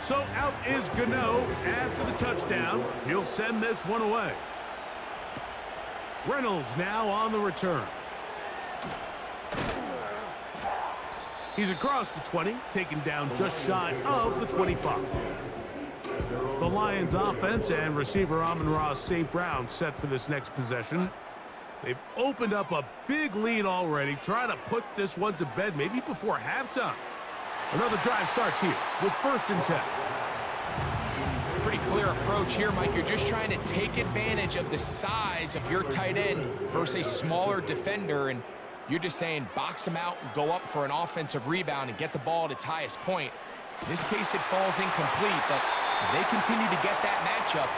So out is Gano after the touchdown. He'll send this one away. Reynolds now on the return. He's across the 20, taken down just shy of the 25. The Lions offense and receiver Amon-Ra St. Brown set for this next possession. They've opened up a big lead already, trying to put this one to bed maybe before halftime. Another drive starts here with 1st and 10. Pretty clear approach here, Mike. You're just trying to take advantage of the size of your tight end versus a smaller defender, and you're just saying box him out and go up for an offensive rebound and get the ball at its highest point. In this case, it falls incomplete, but if they continue to get that matchup,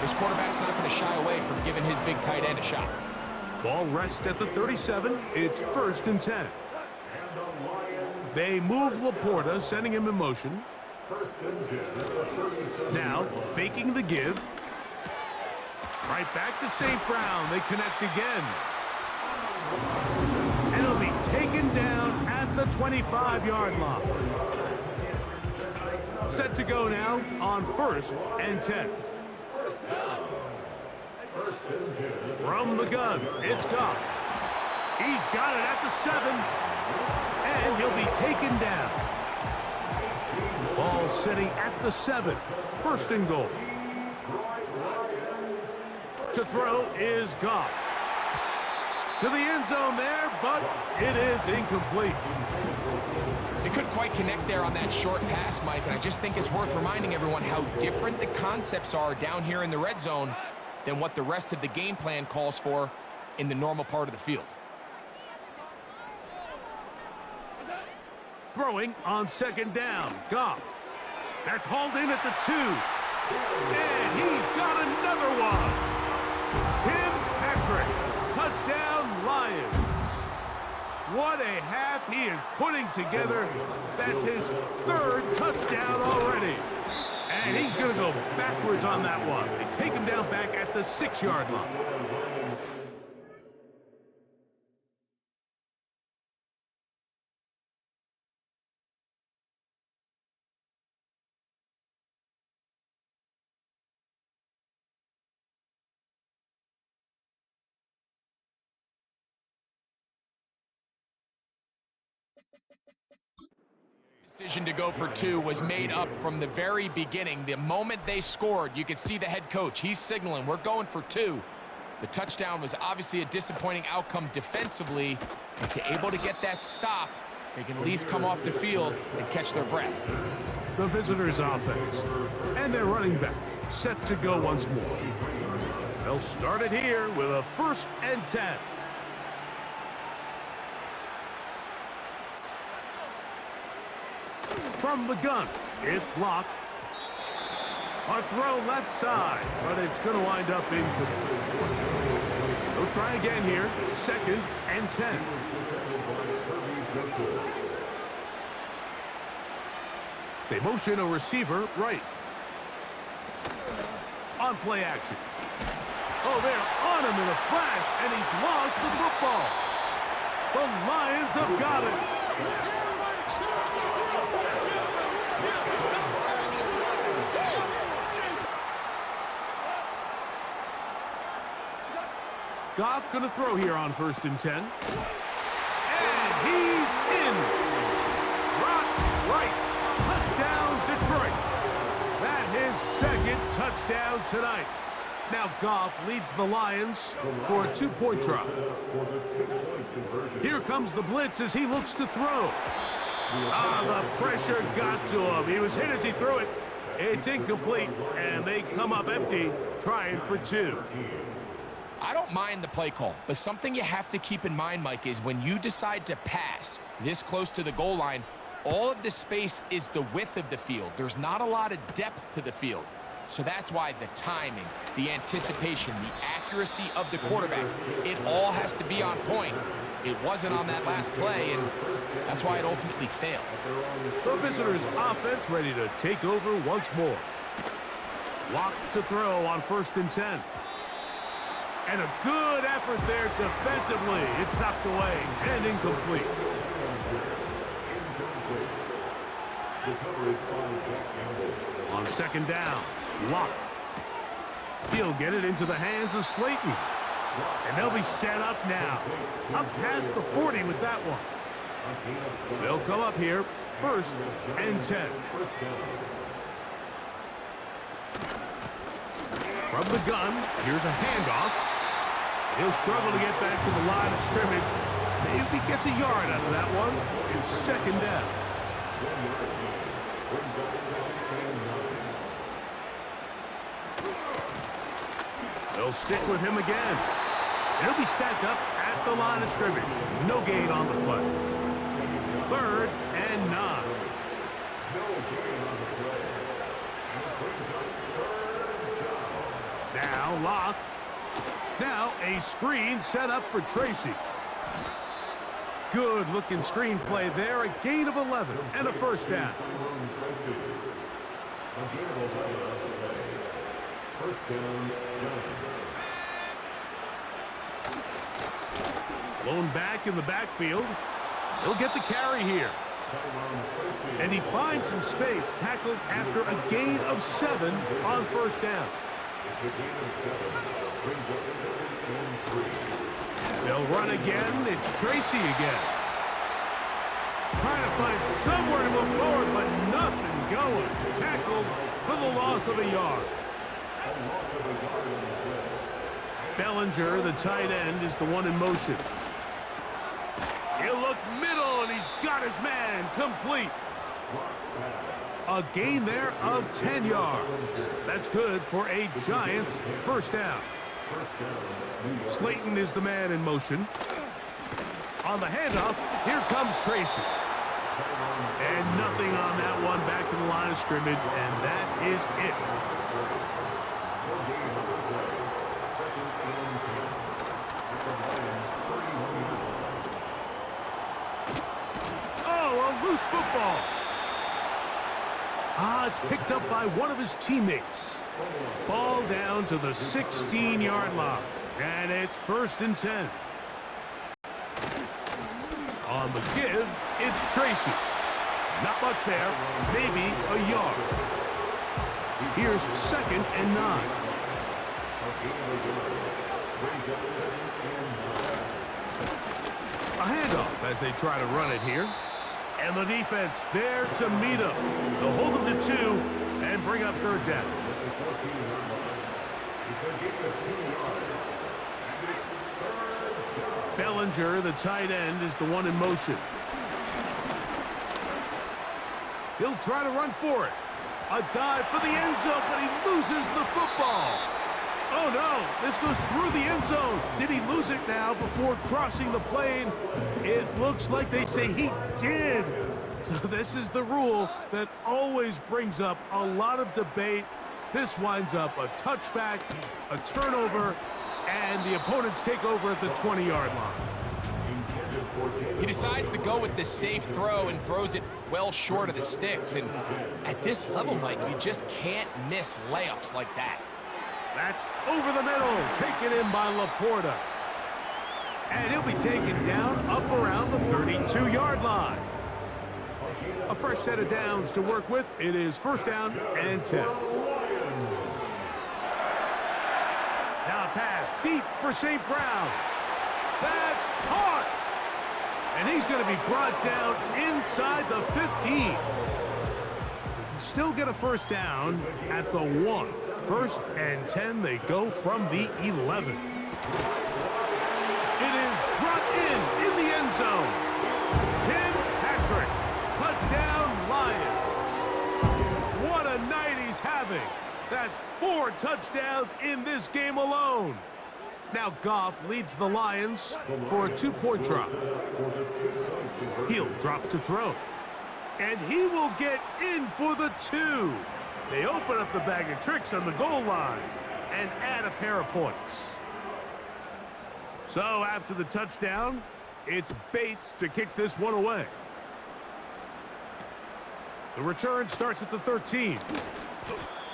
this quarterback's not going to shy away from giving his big tight end a shot. Ball rests at the 37. It's 1st and 10. They move Laporta, sending him in motion. Now, faking the give. Right back to St. Brown. They connect again. And he'll be taken down at the 25-yard line. Set to go now on 1st and 10. From the gun, it's Goff. He's got it at the 7. And and he'll be taken down. Ball sitting at the 7. First and goal. To throw is Goff. To the end zone there, but it is incomplete. They couldn't quite connect there on that short pass, Mike, and I just think it's worth reminding everyone how different the concepts are down here in the red zone than what the rest of the game plan calls for in the normal part of the field. Throwing on second down, Goff. That's hauled in at the 2. And he's got another one. Tim Patrick, touchdown Lions. What a half he is putting together. That's his 3rd touchdown already. And he's going to go backwards on that one. They take him down back at the 6-yard line. Decision to go for 2 was made up from the very beginning. The moment they scored, you could see the head coach. He's signaling, we're going for 2. The touchdown was obviously a disappointing outcome defensively, but to able to get that stop, they can at least come off the field and catch their breath. The visitors' offense and their running back set to go once more. They'll start it here with a 1st and 10. From the gun, it's locked. A throw left side, but it's going to wind up incomplete. They'll try again here, 2nd and 10. They motion a receiver right. On play action. Oh, they're on him in a flash, and he's lost the football. The Lions have got it. Goff going to throw here on 1st and 10. And he's in. Rock right. Touchdown, Detroit. That his 2nd touchdown tonight. Now Goff leads the Lions for a 2-point try. Here comes the blitz as he looks to throw. The pressure got to him. He was hit as he threw it. It's incomplete, and they come up empty, trying for 2. I don't mind the play call, but something you have to keep in mind, Mike, is when you decide to pass this close to the goal line, all of the space is the width of the field. There's not a lot of depth to the field. So that's why the timing, the anticipation, the accuracy of the quarterback, it all has to be on point. It wasn't on that last play, and that's why it ultimately failed. The visitors' offense ready to take over once more. Locked to throw on 1st and 10. And a good effort there defensively. It's knocked away and incomplete. On 2nd down, Lock. He'll get it into the hands of Slayton. And they'll be set up now. Up past the 40 with that one. They'll come up here, 1st and 10. From the gun, here's a handoff. He'll struggle to get back to the line of scrimmage. Maybe gets a yard out of that one. It's 2nd down. They'll stick with him again. He'll be stacked up at the line of scrimmage. No gain on the play. 3rd and 9. Now Locke. Now a screen set up for Tracy. Good looking screen play there. A gain of 11 and a 1st down. Blown back in the backfield. He'll get the carry here. And he finds some space, tackled after a gain of 7 on 1st down. They'll run again. It's Tracy again. Trying to find somewhere to move forward, but nothing going. Tackled for the loss of a yard. Bellinger, the tight end, is the one in motion. He'll look middle, and he's got his man complete. A gain there of 10 yards. That's good for a Giants first down. Slayton is the man in motion. On the handoff, here comes Tracy. And nothing on that one, back to the line of scrimmage, and that is it. Oh, a loose football. It's picked up by one of his teammates. Ball down to the 16-yard line, and it's 1st and 10. On the give, it's Tracy. Not much there, maybe a yard. Here's 2nd and 9. A handoff as they try to run it here. And the defense there to meet him. They'll hold him to 2 and bring up 3rd down. Bellinger, the tight end, is the one in motion. He'll try to run for it. A dive for the end zone, but he loses the football. Oh, no, this goes through the end zone. Did he lose it now before crossing the plane? It looks like they say he did. So this is the rule that always brings up a lot of debate. This winds up a touchback, a turnover, and the opponents take over at the 20-yard line. He decides to go with the safe throw and throws it well short of the sticks. And at this level, Mike, you just can't miss layups like that. That's over the middle, taken in by Laporta. And he'll be taken down up around the 32-yard line. A fresh set of downs to work with. It is 1st down and 10. Now a pass deep for St. Brown. That's caught. And he's going to be brought down inside the 15. He can still get a 1st down at the 1. 1st and 10, they go from the 11. It is brought in the end zone. Tim Patrick, touchdown Lions. What a night he's having. That's 4 touchdowns in this game alone. Now Goff leads the Lions for a 2-point drop. He'll drop to throw. And he will get in for the 2. They open up the bag of tricks on the goal line and add a pair of points. So after the touchdown, it's Bates to kick this one away. The return starts at the 13.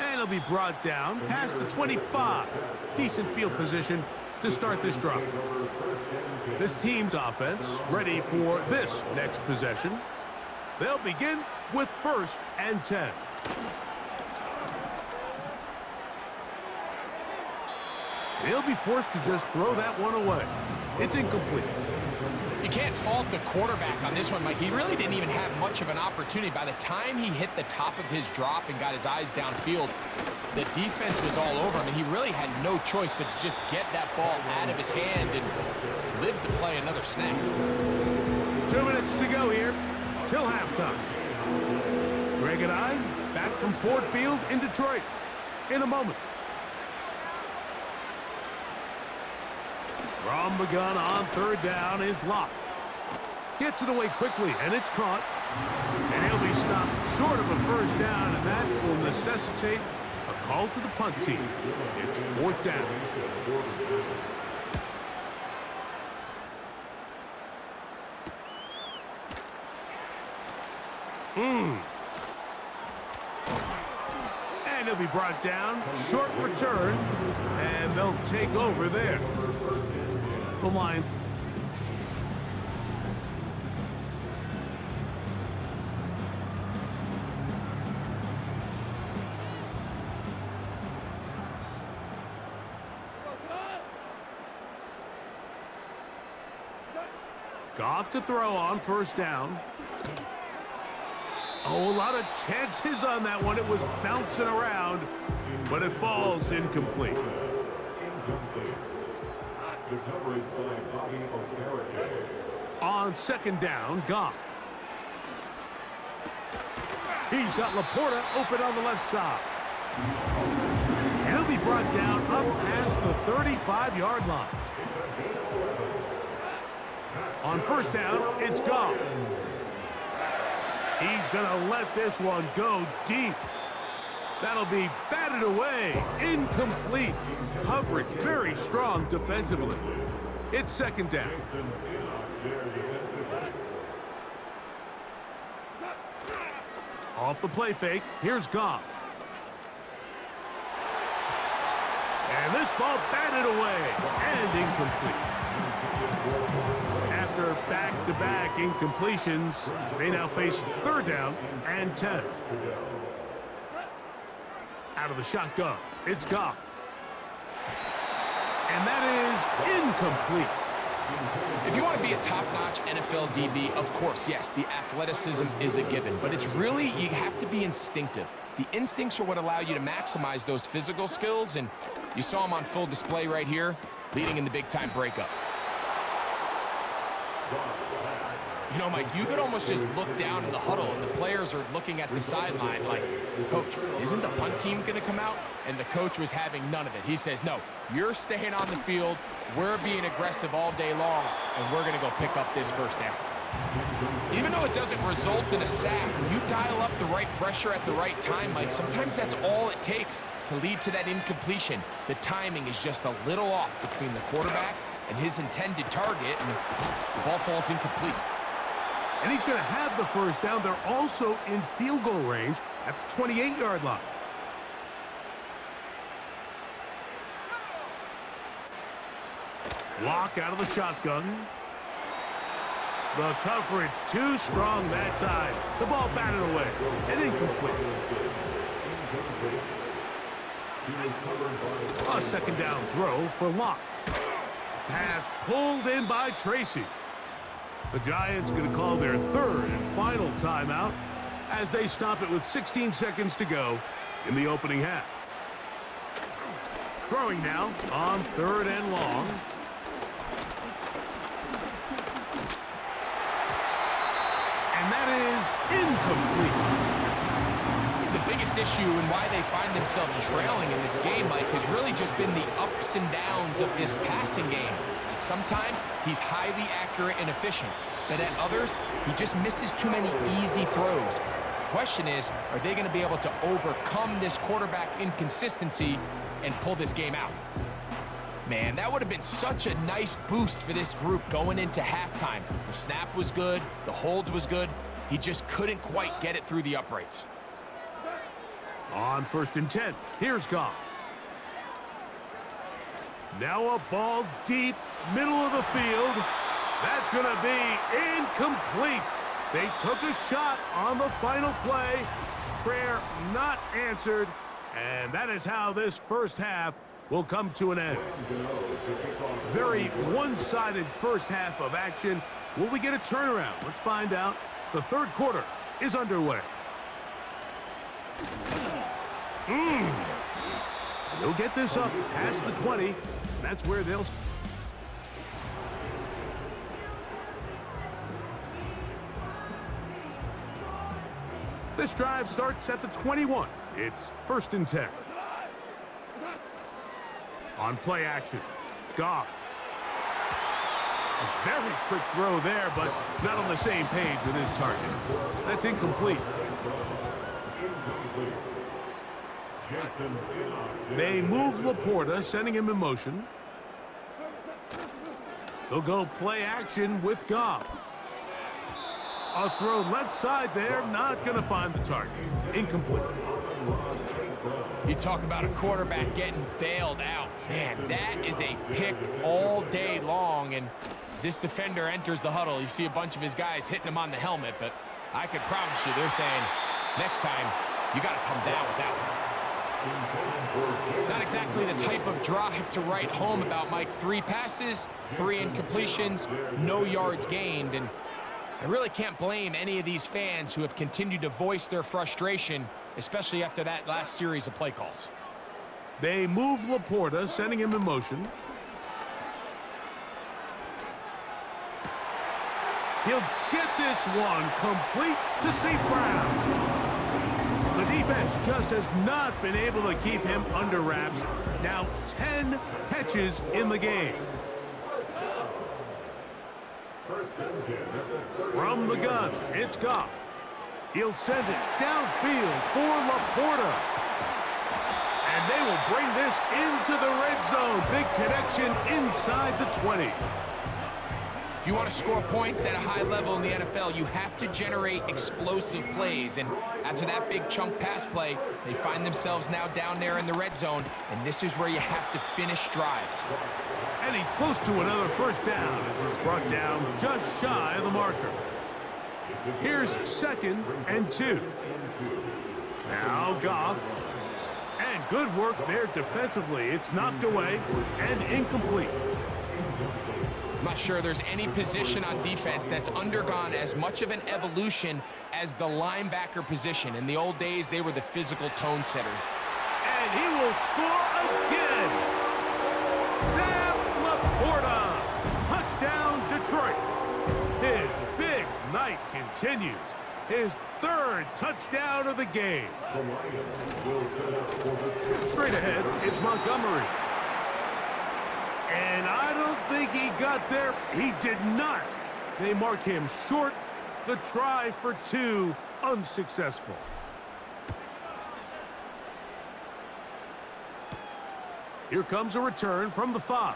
And he'll be brought down past the 25. Decent field position to start this drive. This team's offense ready for this next possession. They'll begin with 1st and 10. He'll be forced to just throw that one away. It's incomplete. You can't fault the quarterback on this one, Mike. He really didn't even have much of an opportunity. By the time he hit the top of his drop and got his eyes downfield, the defense was all over him, and he really had no choice but to just get that ball out of his hand and live to play another snap. 2 minutes to go here till halftime. Greg and I back from Ford Field in Detroit in a moment. From the gun on 3rd down is Locke. Gets it away quickly, and it's caught. And he'll be stopped short of a 1st down, and that will necessitate a call to the punt team. It's 4th down. And he'll be brought down. Short return, and they'll take over there. The line. Goff to throw on 1st down. Oh, a lot of chances on that one. It was bouncing around, but it falls incomplete. The coverage by Bobby O'Carroll. On second down, Goff. He's got Laporta open on the left side. And he'll be brought down up past the 35-yard line. On first down, it's Goff. He's going to let this one go deep. That'll be batted away. Incomplete. Coverage very strong defensively. It's second down. Off the play fake, here's Goff. And this ball batted away and incomplete. After back-to-back incompletions, they now face third down and 10. Out of the shotgun, it's Goff. And that is incomplete. If you want to be a top-notch NFL DB, of course, yes, the athleticism is a given. But it's really, you have to be instinctive. The instincts are what allow you to maximize those physical skills, and you saw them on full display right here, leading in the big-time breakup. You know, Mike, you could almost just look down in the huddle, and the players are looking at the sideline like, Coach, isn't the punt team going to come out? And the coach was having none of it. He says, no, you're staying on the field. We're being aggressive all day long, and we're going to go pick up this first down. Even though it doesn't result in a sack, when you dial up the right pressure at the right time, Mike, sometimes that's all it takes to lead to that incompletion. The timing is just a little off between the quarterback and his intended target, and the ball falls incomplete. And he's going to have the first down. They're also in field goal range at the 28-yard line. Block out of the shotgun. The coverage too strong that time. The ball batted away and incomplete. A second down throw for Locke. Pass pulled in by Tracy. The Giants going to call their third and final timeout as they stop it with 16 seconds to go in the opening half. Throwing now on third and long. And that is incomplete. The biggest issue and why they find themselves trailing in this game, Mike, has really just been the ups and downs of this passing game. And sometimes he's highly accurate and efficient, but at others, he just misses too many easy throws. The question is, are they going to be able to overcome this quarterback inconsistency and pull this game out? Man, that would have been such a nice boost for this group going into halftime. The snap was good, the hold was good. He just couldn't quite get it through the uprights. On first and 10, here's Goff. Now a ball deep, middle of the field. That's going to be incomplete. They took a shot on the final play. Prayer not answered. And that is how this first half will come to an end. Very one-sided first half of action. Will we get a turnaround? Let's find out. The third quarter is underway. They'll get this up past the 20. That's where they'll... This drive starts at the 21. It's first and 10. On play action, Goff. A very quick throw there, but not on the same page with his target. That's incomplete. They move Laporta, sending him in motion. They'll go play action with Goff. A throw left side there, not going to find the target. Incomplete. You talk about a quarterback getting bailed out. Man, that is a pick all day long. And as this defender enters the huddle, you see a bunch of his guys hitting him on the helmet. But I could promise you, they're saying, next time, you got to come down with that one. Not exactly the type of drive to write home about, Mike. 3 passes, 3 incompletions, no yards gained. And I really can't blame any of these fans who have continued to voice their frustration, especially after that last series of play calls. They move Laporta, sending him in motion. He'll get this one complete to St. Brown. The defense just has not been able to keep him under wraps. Now 10 catches in the game. From the gun, it's Goff. He'll send it downfield for Laporta. And they will bring this into the red zone. Big connection inside the 20. If you want to score points at a high level in the NFL, you have to generate explosive plays. And after that big chunk pass play, they find themselves now down there in the red zone. And this is where you have to finish drives. And he's close to another first down as he's brought down just shy of the marker. Here's 2nd and 2. Now Goff. And good work there defensively. It's knocked away and incomplete. I'm not sure there's any position on defense that's undergone as much of an evolution as the linebacker position. In the old days, they were the physical tone setters. And he will score again. Sam Laporta. Touchdown, Detroit. His big night continues. His 3rd touchdown of the game. Straight ahead, it's Montgomery. And I don't think he got there. He did not. They mark him short. The try for 2, unsuccessful. Here comes a return from the 5.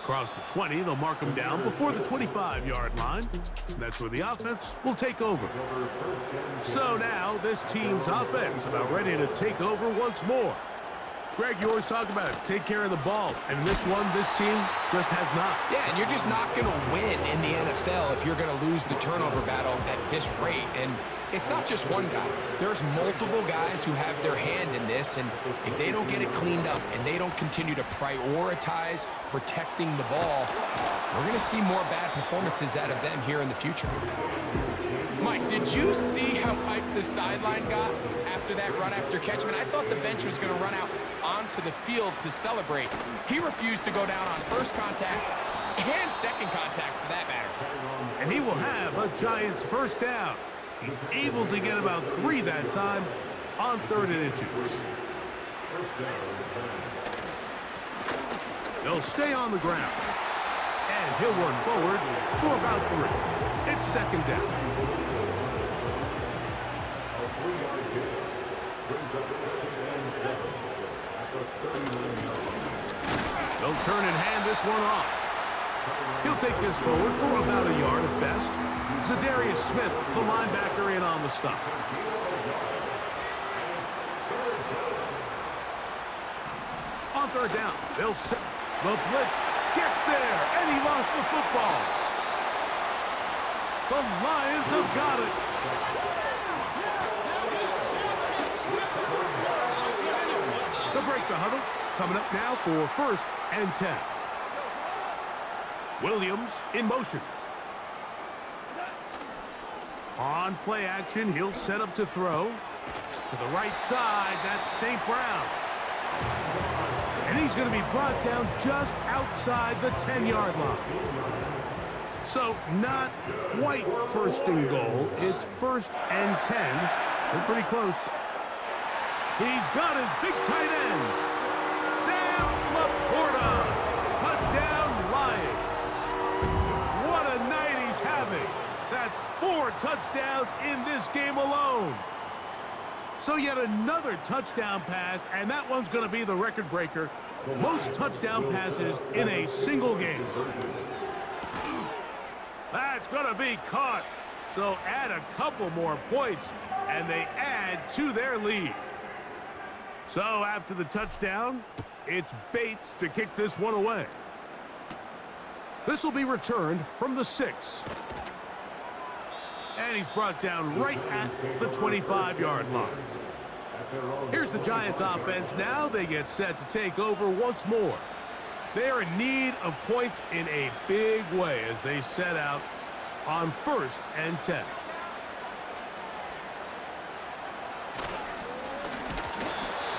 Across the 20, they'll mark him down before the 25-yard line. And that's where the offense will take over. So now this team's offense about ready to take over once more. Greg, you always talk about it. Take care of the ball. And this one, this team just has not. Yeah, and you're just not going to win in the NFL if you're going to lose the turnover battle at this rate. And it's not just one guy. There's multiple guys who have their hand in this, and if they don't get it cleaned up and they don't continue to prioritize protecting the ball, we're going to see more bad performances out of them here in the future. Mike, did you see how hyped the sideline got after that run after catch? I mean, I thought the bench was going to run out onto the field to celebrate. He refused to go down on first contact and second contact for that matter. And he will have a Giants first down. He's able to get about 3 that time on 3rd and inches. He'll stay on the ground. And he'll run forward for about 3. It's 2nd down. They'll turn and hand this one off. He'll take this forward for about a yard at best. Zadarius Smith, the linebacker, in on the stop. On 3rd down, they'll set. The blitz gets there, and he lost the football. The Lions have got it. They'll break the huddle. Coming up now for 1st and 10. Williams in motion. On play action, he'll set up to throw. To the right side, that's St. Brown. And he's going to be brought down just outside the 10-yard line. So not quite 1st and goal. It's 1st and 10. They're pretty close. He's got his big tight end. Sam Laporta. Touchdown, Lions. What a night he's having. That's 4 touchdowns in this game alone. So yet another touchdown pass, and that one's going to be the record breaker. Most touchdown passes in a single game. That's going to be caught. So add a couple more points, and they add to their lead. So after the touchdown, it's Bates to kick this one away. This will be returned from the 6. And he's brought down right at the 25-yard line. Here's the Giants offense now. They get set to take over once more. They are in need of points in a big way as they set out on 1st and 10.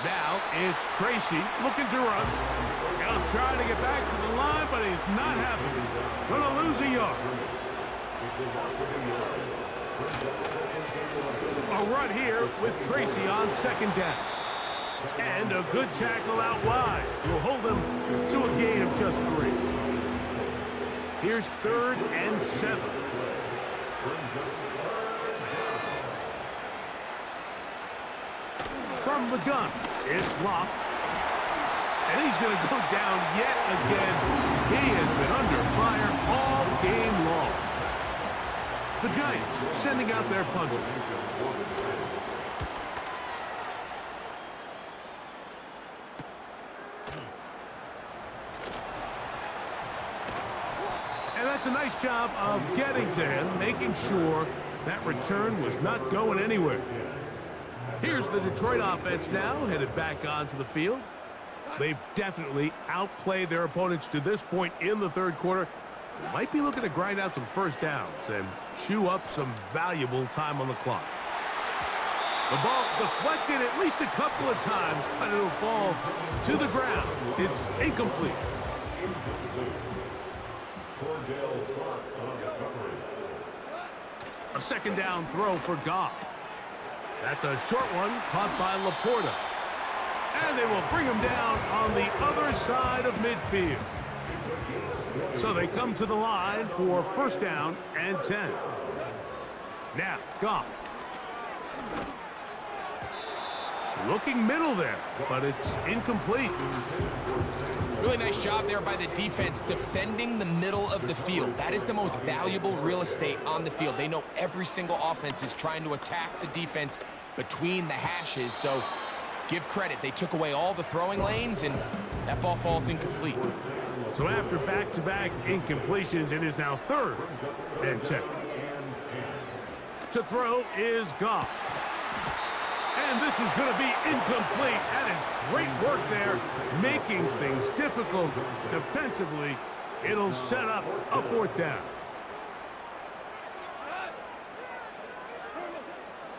Now it's Tracy looking to run. He'll try to get back to the line, but he's not happy. Gonna lose a yard. A run here with Tracy on 2nd down. And a good tackle out wide will hold them to a gain of just 3. Here's 3rd and 7. From the gun, it's locked. And he's going to go down yet again. He has been under fire all game long. The Giants sending out their punter. And that's a nice job of getting to him, making sure that return was not going anywhere. Here's the Detroit offense now, headed back onto the field. They've definitely outplayed their opponents to this point in the 3rd quarter. They might be looking to grind out some first downs and chew up some valuable time on the clock. The ball deflected at least a couple of times, but it'll fall to the ground. It's incomplete. A 2nd down throw for Goff. That's a short one caught by Laporta. And they will bring him down on the other side of midfield. So they come to the line for 1st down and 10. Now, Goff. Looking middle there, but it's incomplete. Really nice job there by the defense defending the middle of the field. That is the most valuable real estate on the field. They know every single offense is trying to attack the defense between the hashes, so give credit. They took away all the throwing lanes, and that ball falls incomplete. So after back-to-back incompletions, it is now 3rd and 10. To throw is Goff. And this is going to be incomplete. That is great work there, making things difficult defensively. It'll set up a 4th down.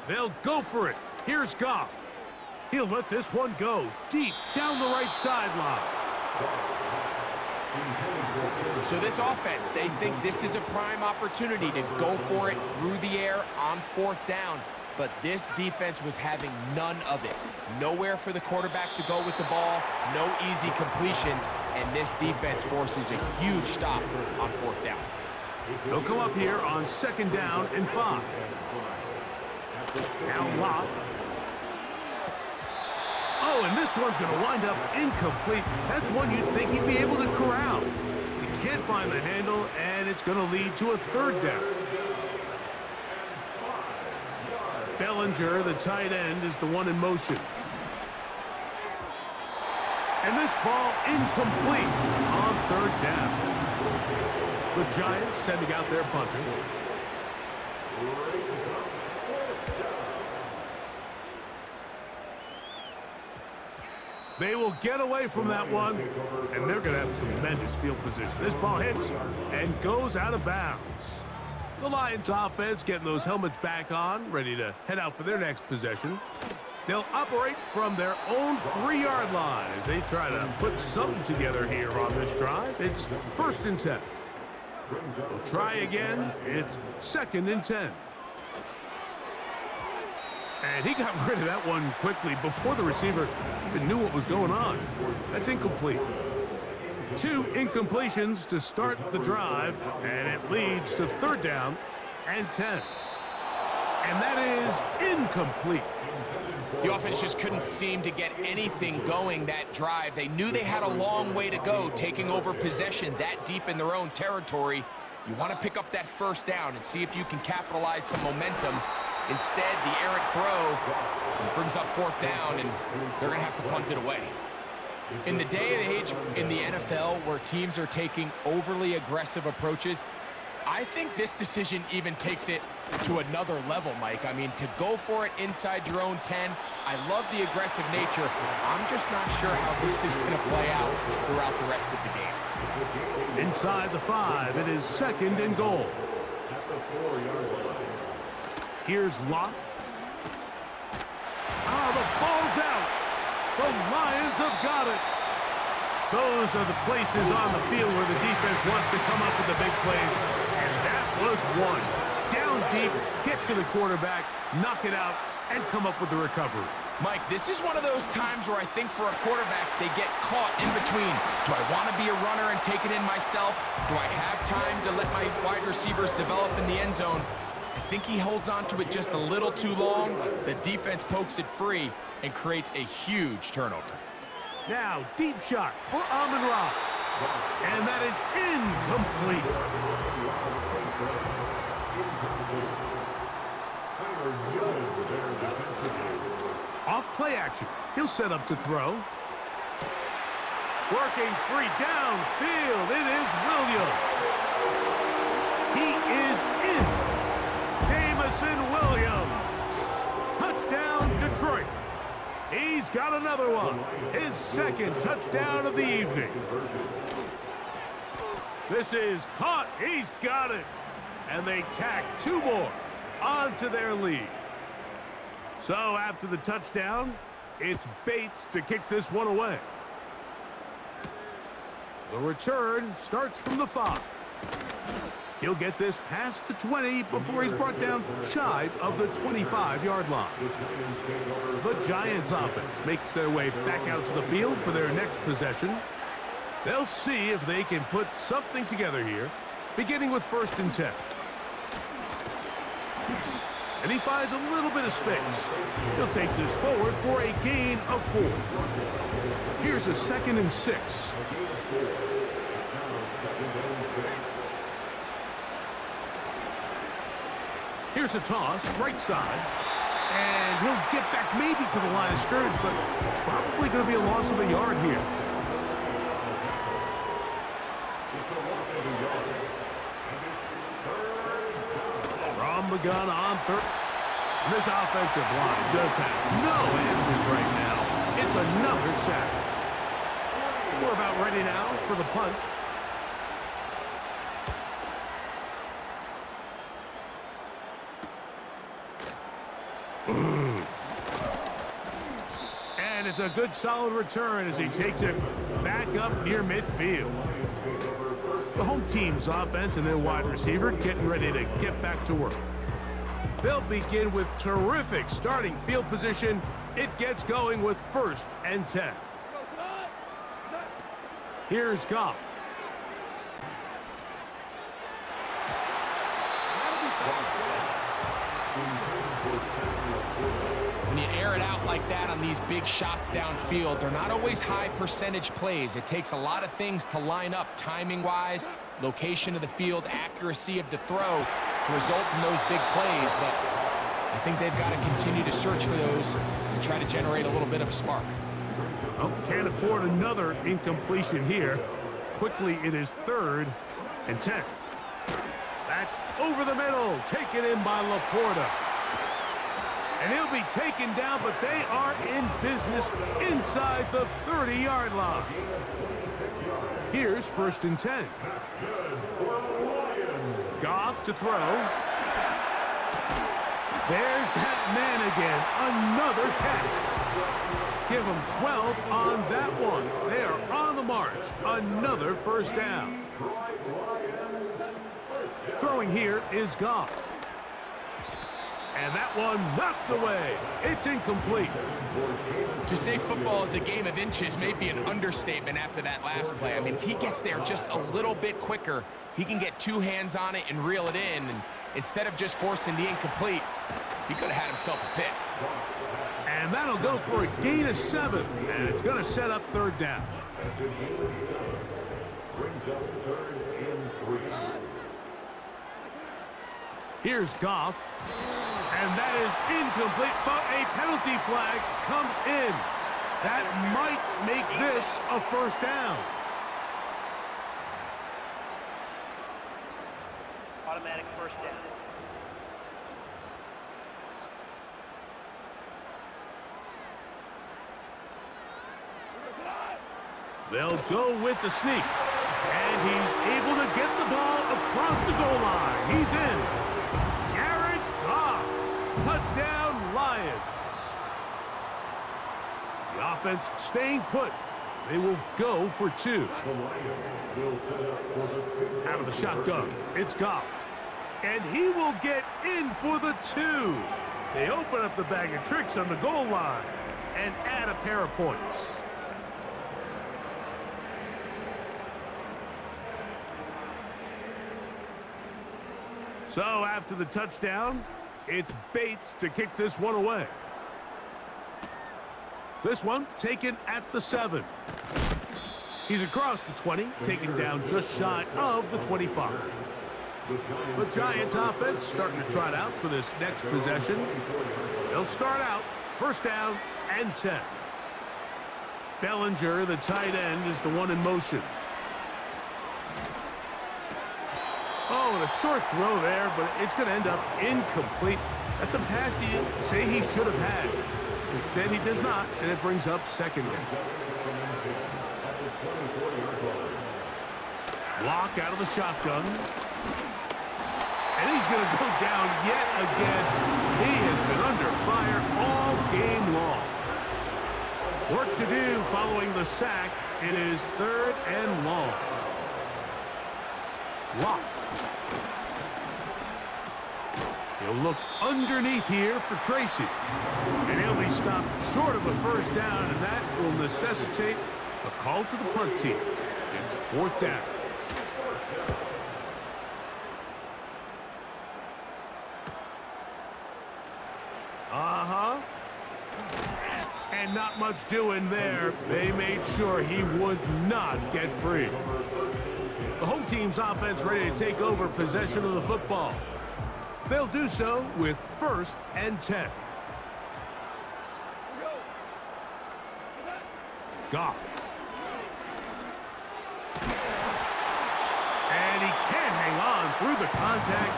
They'll go for it. Here's Goff. He'll let this one go deep down the right sideline. So this offense, they think this is a prime opportunity to go for it through the air on 4th down. But this defense was having none of it. Nowhere for the quarterback to go with the ball, no easy completions, and this defense forces a huge stop on 4th down. They'll come up here on 2nd down and 5. Now Locke. Oh, and this one's going to wind up incomplete. That's one you'd think he'd be able to corral. He can't find the handle, and it's going to lead to a 3rd down. Bellinger, the tight end, is the one in motion. And this ball incomplete on 3rd down. The Giants sending out their punter. They will get away from that one, and they're going to have tremendous field position. This ball hits and goes out of bounds. The Lions offense getting those helmets back on, ready to head out for their next possession. They'll operate from their own 3-yard line as they try to put something together here on this drive. It's 1st and 10. They'll try again. It's 2nd and 10. And he got rid of that one quickly before the receiver even knew what was going on. That's incomplete. 2 incompletions to start the drive, and it leads to 3rd down and 10. And that is incomplete. The offense just couldn't seem to get anything going that drive. They knew they had a long way to go, taking over possession that deep in their own territory. You want to pick up that 1st down and see if you can capitalize some momentum. Instead, the errant throw brings up 4th down, and they're going to have to punt it away. In the day and age in the NFL where teams are taking overly aggressive approaches, I think this decision even takes it to another level, Mike. I mean, to go for it inside your own 10, I love the aggressive nature. I'm just not sure how this is going to play out throughout the rest of the game. Inside the 5, it is 2nd and goal. Here's Locke. The ball's out. The Lions have got it. Those are the places on the field where the defense wants to come up with the big plays, and that was one. Down deep, get to the quarterback, knock it out, and come up with the recovery. Mike, this is one of those times where I think for a quarterback, they get caught in between. Do I want to be a runner and take it in myself? Do I have time to let my wide receivers develop in the end zone? I think he holds on to it just a little too long. The defense pokes it free and creates a huge turnover. Now, deep shot for Amon-Ra. And that is incomplete. Off play action. He'll set up to throw. Working free downfield. It is Williams. He is in. Jamison Williams. Touchdown, Detroit. He's got another one. His second touchdown of the evening. This is caught. He's got it. And they tack two more onto their lead. So after the touchdown, it's Bates to kick this one away. The return starts from the 5. He'll get this past the 20 before he's brought down shy of the 25-yard line. The Giants offense makes their way back out to the field for their next possession. They'll see if they can put something together here, beginning with 1st and 10. And he finds a little bit of space. He'll take this forward for a gain of 4. Here's a 2nd and 6. Here's a toss, right side. And he'll get back maybe to the line of scrimmage, but probably going to be a loss of a yard here. From the gun on 3rd. This offensive line just has no answers right now. It's another sack. We're about ready now for the punt. And it's a good solid return as he takes it back up near midfield. The home team's offense and their wide receiver getting ready to get back to work. They'll begin with terrific starting field position. It gets going with 1st and 10. Here's Goff. When you air it out like that on these big shots downfield, they're not always high percentage plays. It takes a lot of things to line up timing-wise, location of the field, accuracy of the throw to result in those big plays. But I think they've got to continue to search for those and try to generate a little bit of a spark. Oh, can't afford another incompletion here. Quickly, it is 3rd and 10. That's over the middle, taken in by Laporta. And he'll be taken down, but they are in business inside the 30-yard line. Here's 1st and 10. Goff to throw. There's that man again. Another catch. Give them 12 on that one. They are on the march. Another 1st down. Throwing here is Goff. And that one knocked away. It's incomplete. To say football is a game of inches may be an understatement after that last play. I mean, if he gets there just a little bit quicker, he can get 2 hands on it and reel it in. And instead of just forcing the incomplete, he could have had himself a pick. And that'll go for a gain of 7. And it's going to set up 3rd down. Here's Goff. And that is incomplete, but a penalty flag comes in. That might make this a 1st down. Automatic 1st down. They'll go with the sneak. And he's able to get the ball across the goal line. He's in. Jared Goff. Touchdown, Lions. The offense staying put. They will go for 2. Out of the shotgun, it's Goff. And he will get in for the 2. They open up the bag of tricks on the goal line and add a pair of points. So after the touchdown, it's Bates to kick this one away. This one taken at the 7. He's across the 20, taken down just shy of the 25. The Giants offense starting to trot out for this next possession. They'll start out first down and 10. Bellinger, the tight end, is the one in motion. Oh, and a short throw there, but it's going to end up incomplete. That's a pass you say he should have had. Instead, he does not, and it brings up second down. Block out of the shotgun. And he's going to go down yet again. He has been under fire all game long. Work to do following the sack. It is 3rd and long. Lock. He'll look underneath here for Tracy. And he'll be stopped short of the first down, and that will necessitate a call to the punt team. It's 4th down. And not much doing there. They made sure he would not get free. The home team's offense ready to take over possession of the football. They'll do so with 1st and 10. Goff. And he can't hang on through the contact.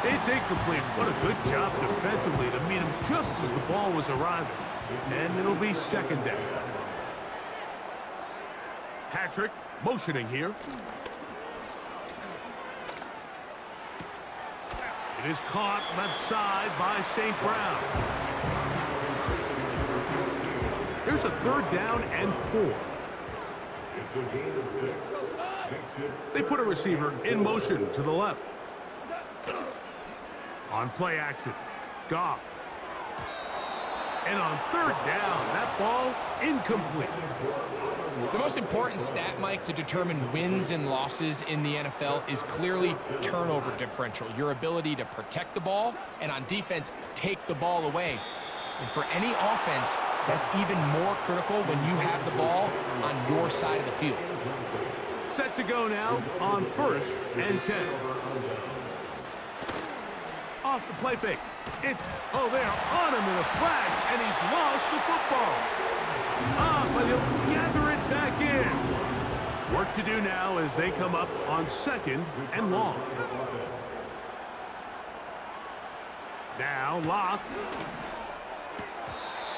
It's incomplete. What a good job defensively to meet him just as the ball was arriving. And it'll be 2nd down. Patrick motioning here. It is caught left side by St. Brown. Here's a 3rd down and 4. They put a receiver in motion to the left. On play action, Goff. And on 3rd down, that ball incomplete. The most important stat, Mike, to determine wins and losses in the NFL is clearly turnover differential, your ability to protect the ball and on defense, take the ball away. And for any offense, that's even more critical when you have the ball on your side of the field. Set to go now on 1st and 10. Off the play fake. They're on him in a flash, and he's lost the football. But he'll gather it back in. Work to do now as they come up on 2nd and long. Now Locke.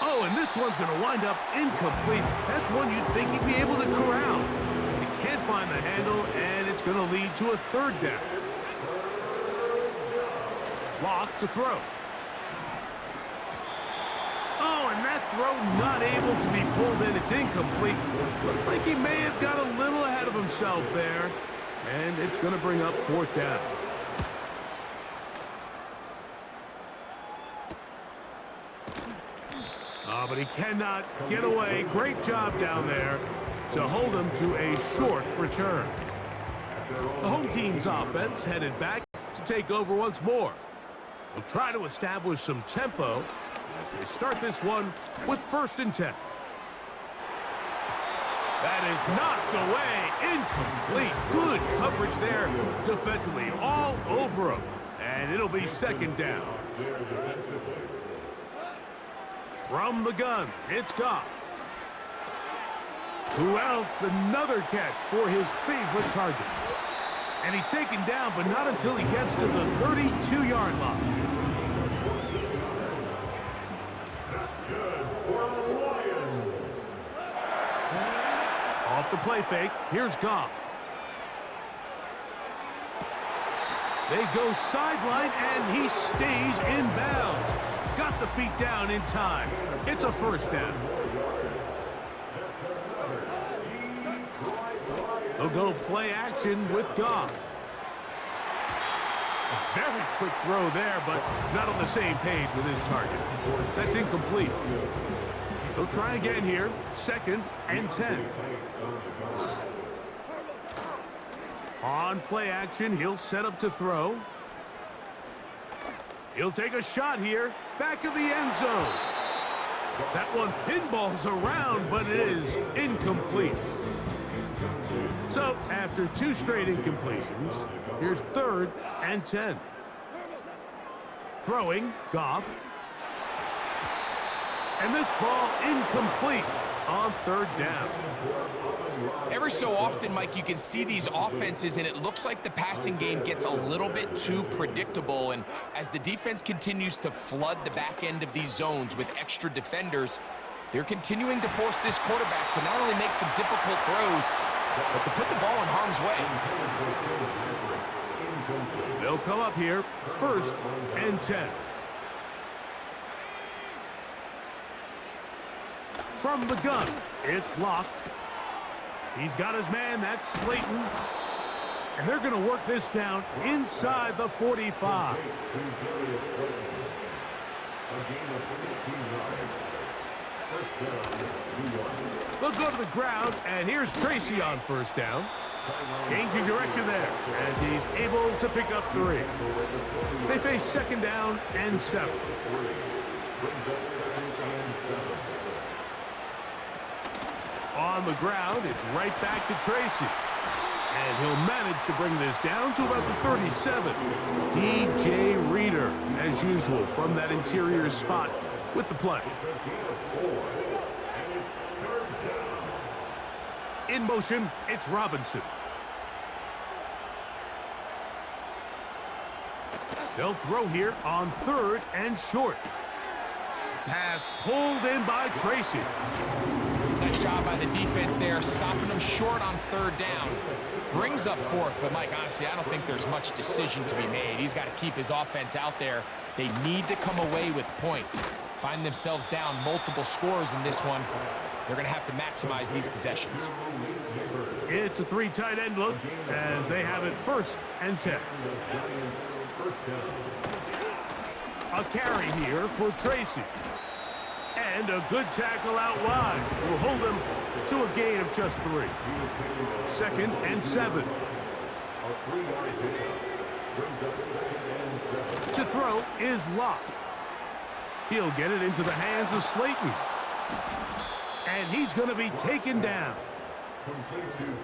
Oh, and this one's going to wind up incomplete. That's one you'd think he'd be able to corral. He can't find the handle, and it's going to lead to a 3rd down. Locke to throw. Oh, and that throw not able to be pulled in. It's incomplete. Looked like he may have got a little ahead of himself there. And it's going to bring up 4th down. But he cannot get away. Great job down there to hold him to a short return. The home team's offense headed back to take over once more. They'll try to establish some tempo as they start this one with 1st and 10. That is knocked away. Incomplete. Good coverage there defensively all over him. And it'll be 2nd down. From the gun, it's Goff. Who else? Another catch for his favorite target. And he's taken down, but not until he gets to the 32-yard line. That's good for the Lions. Off the play fake, here's Goff. They go sideline, and he stays in bounds. Got the feet down in time. It's a first down. They'll go play action with Goff. A very quick throw there, but not on the same page with his target. That's incomplete. They'll try again here. 2nd and 10. On play action, he'll set up to throw. He'll take a shot here. Back of the end zone. That one pinballs around, but it is incomplete. So, after 2 straight incompletions, here's 3rd and 10. Throwing, Goff. And this ball incomplete on 3rd down. Every so often, Mike, you can see these offenses, and it looks like the passing game gets a little bit too predictable. And as the defense continues to flood the back end of these zones with extra defenders, they're continuing to force this quarterback to not only make some difficult throws, but to put the ball in harm's way. They'll come up here, 1st and 10. From the gun, it's Locke. He's got his man, that's Slayton. And they're going to work this down inside the 45. They'll go to the ground, and here's Tracy on 1st down. Changing direction there as he's able to pick up 3. They face 2nd down and 7. On the ground, it's right back to Tracy. And he'll manage to bring this down to about the 37. DJ Reader, as usual, from that interior spot with the play. In motion, it's Robinson. They'll throw here on 3rd and short. Pass pulled in by Tracy. Nice job by the defense there, stopping them short on 3rd down. Brings up 4th, but Mike, honestly, I don't think there's much decision to be made. He's got to keep his offense out there. They need to come away with points. Find themselves down multiple scores in this one. They're going to have to maximize these possessions. It's a 3 tight end look as they have it 1st and 10. A carry here for Tracy. And a good tackle out wide will hold him to a gain of just 3. 2nd and 7. To throw is Locke. He'll get it into the hands of Slayton. And he's going to be taken down.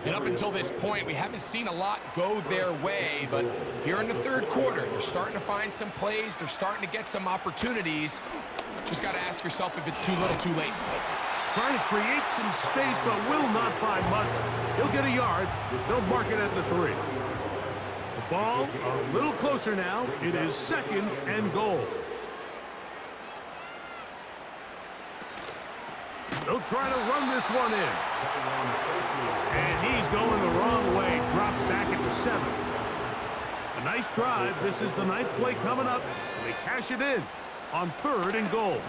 And up until this point, we haven't seen a lot go their way, but here in the 3rd quarter, they're starting to find some plays. They're starting to get some opportunities. Just got to ask yourself if it's too little, too late. Trying to create some space, but will not find much. He'll get a yard. They'll mark it at the 3. The ball a little closer now. It is 2nd and goal. They'll try to run this one in. And he's going the wrong way. Dropped back at the 7. A nice drive. This is the 9th play coming up. And they cash it in on 3rd and goal.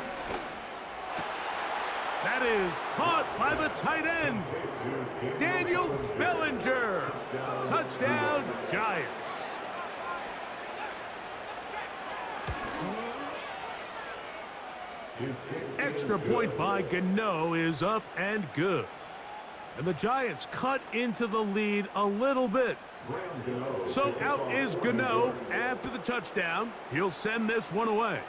That is caught by the tight end, Daniel Bellinger. Touchdown, Giants. Extra point by Gano is up and good. And the Giants cut into the lead a little bit. So out is Gano after the touchdown. He'll send this one away.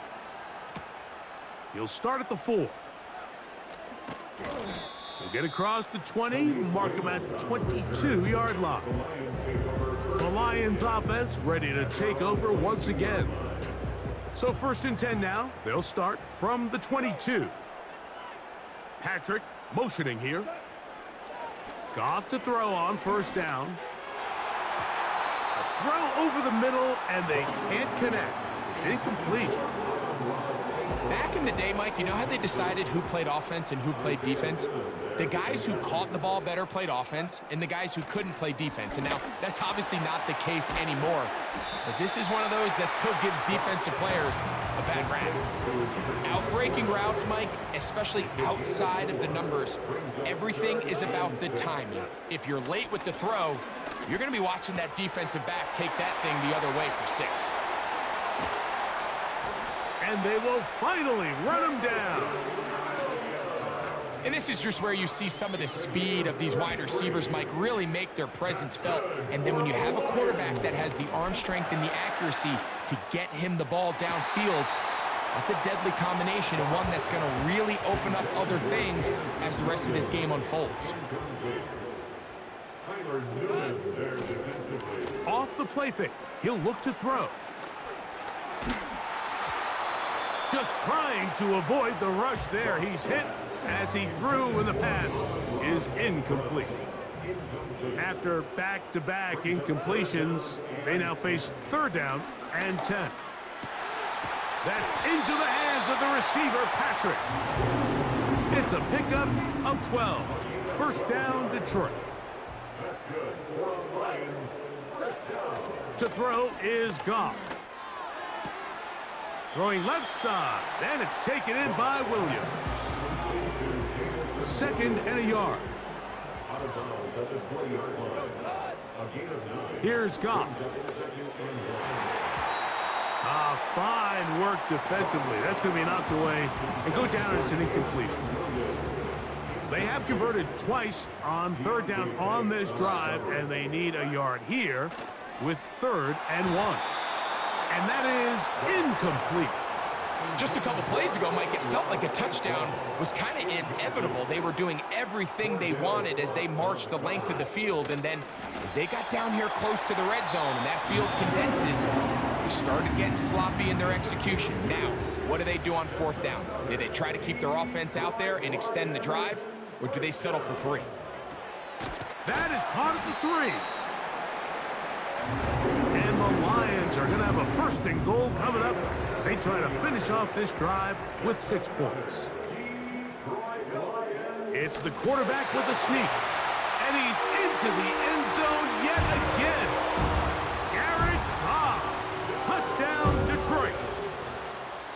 He'll start at the 4. He'll get across the 20, mark him at the 22-yard line. The Lions offense ready to take over once again. So 1st and 10 now. They'll start from the 22. Patrick motioning here. Goff to throw on 1st down. A throw over the middle, and they can't connect. It's incomplete. Back in the day, Mike, you know how they decided who played offense and who played defense? The guys who caught the ball better played offense, and the guys who couldn't play defense. And now, that's obviously not the case anymore. But this is one of those that still gives defensive players a bad rap. Outbreaking routes, Mike, especially outside of the numbers, everything is about the timing. If you're late with the throw, you're going to be watching that defensive back take that thing the other way for 6. And they will finally run him down. And this is just where you see some of the speed of these wide receivers, Mike, really make their presence felt. And then when you have a quarterback that has the arm strength and the accuracy to get him the ball downfield, that's a deadly combination and one that's going to really open up other things as the rest of this game unfolds. Off the play fake, he'll look to throw. Just trying to avoid the rush there. He's hit as he threw, and the pass is incomplete. After back-to-back incompletions, they now face 3rd down and 10. That's into the hands of the receiver, Patrick. It's a pickup of 12. 1st down, Detroit. To throw is Goff. Throwing left side, and it's taken in by Williams. 2nd and a yard. Here's Goff. Fine work defensively. That's going to be knocked away and go down as an incompletion. They have converted twice on 3rd down on this drive, and they need a yard here with 3rd and 1. And that is incomplete. Just a couple plays ago, Mike, it felt like a touchdown was kind of inevitable. They were doing everything they wanted as they marched the length of the field, and then as they got down here close to the red zone and that field condenses, they started getting sloppy in their execution. Now, what do they do on 4th down? Do they try to keep their offense out there and extend the drive, or do they settle for 3? That is caught at the 3. And the Lions are going to have a 1st and goal coming up. They try to finish off this drive with 6 points. It's the quarterback with a sneak. And he's into the end zone yet again. Jared Goff. Touchdown, Detroit.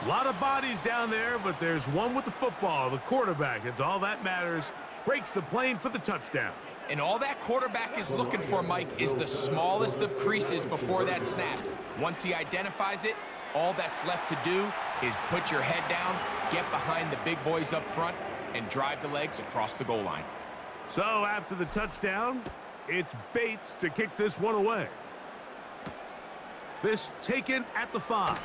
A lot of bodies down there, but there's one with the football. The quarterback, it's all that matters. Breaks the plane for the touchdown. And all that quarterback is looking for, Mike, is the smallest of creases before that snap. Once he identifies it, all that's left to do is put your head down, get behind the big boys up front, and drive the legs across the goal line. So after the touchdown, it's Bates to kick this one away. This taken at the 5.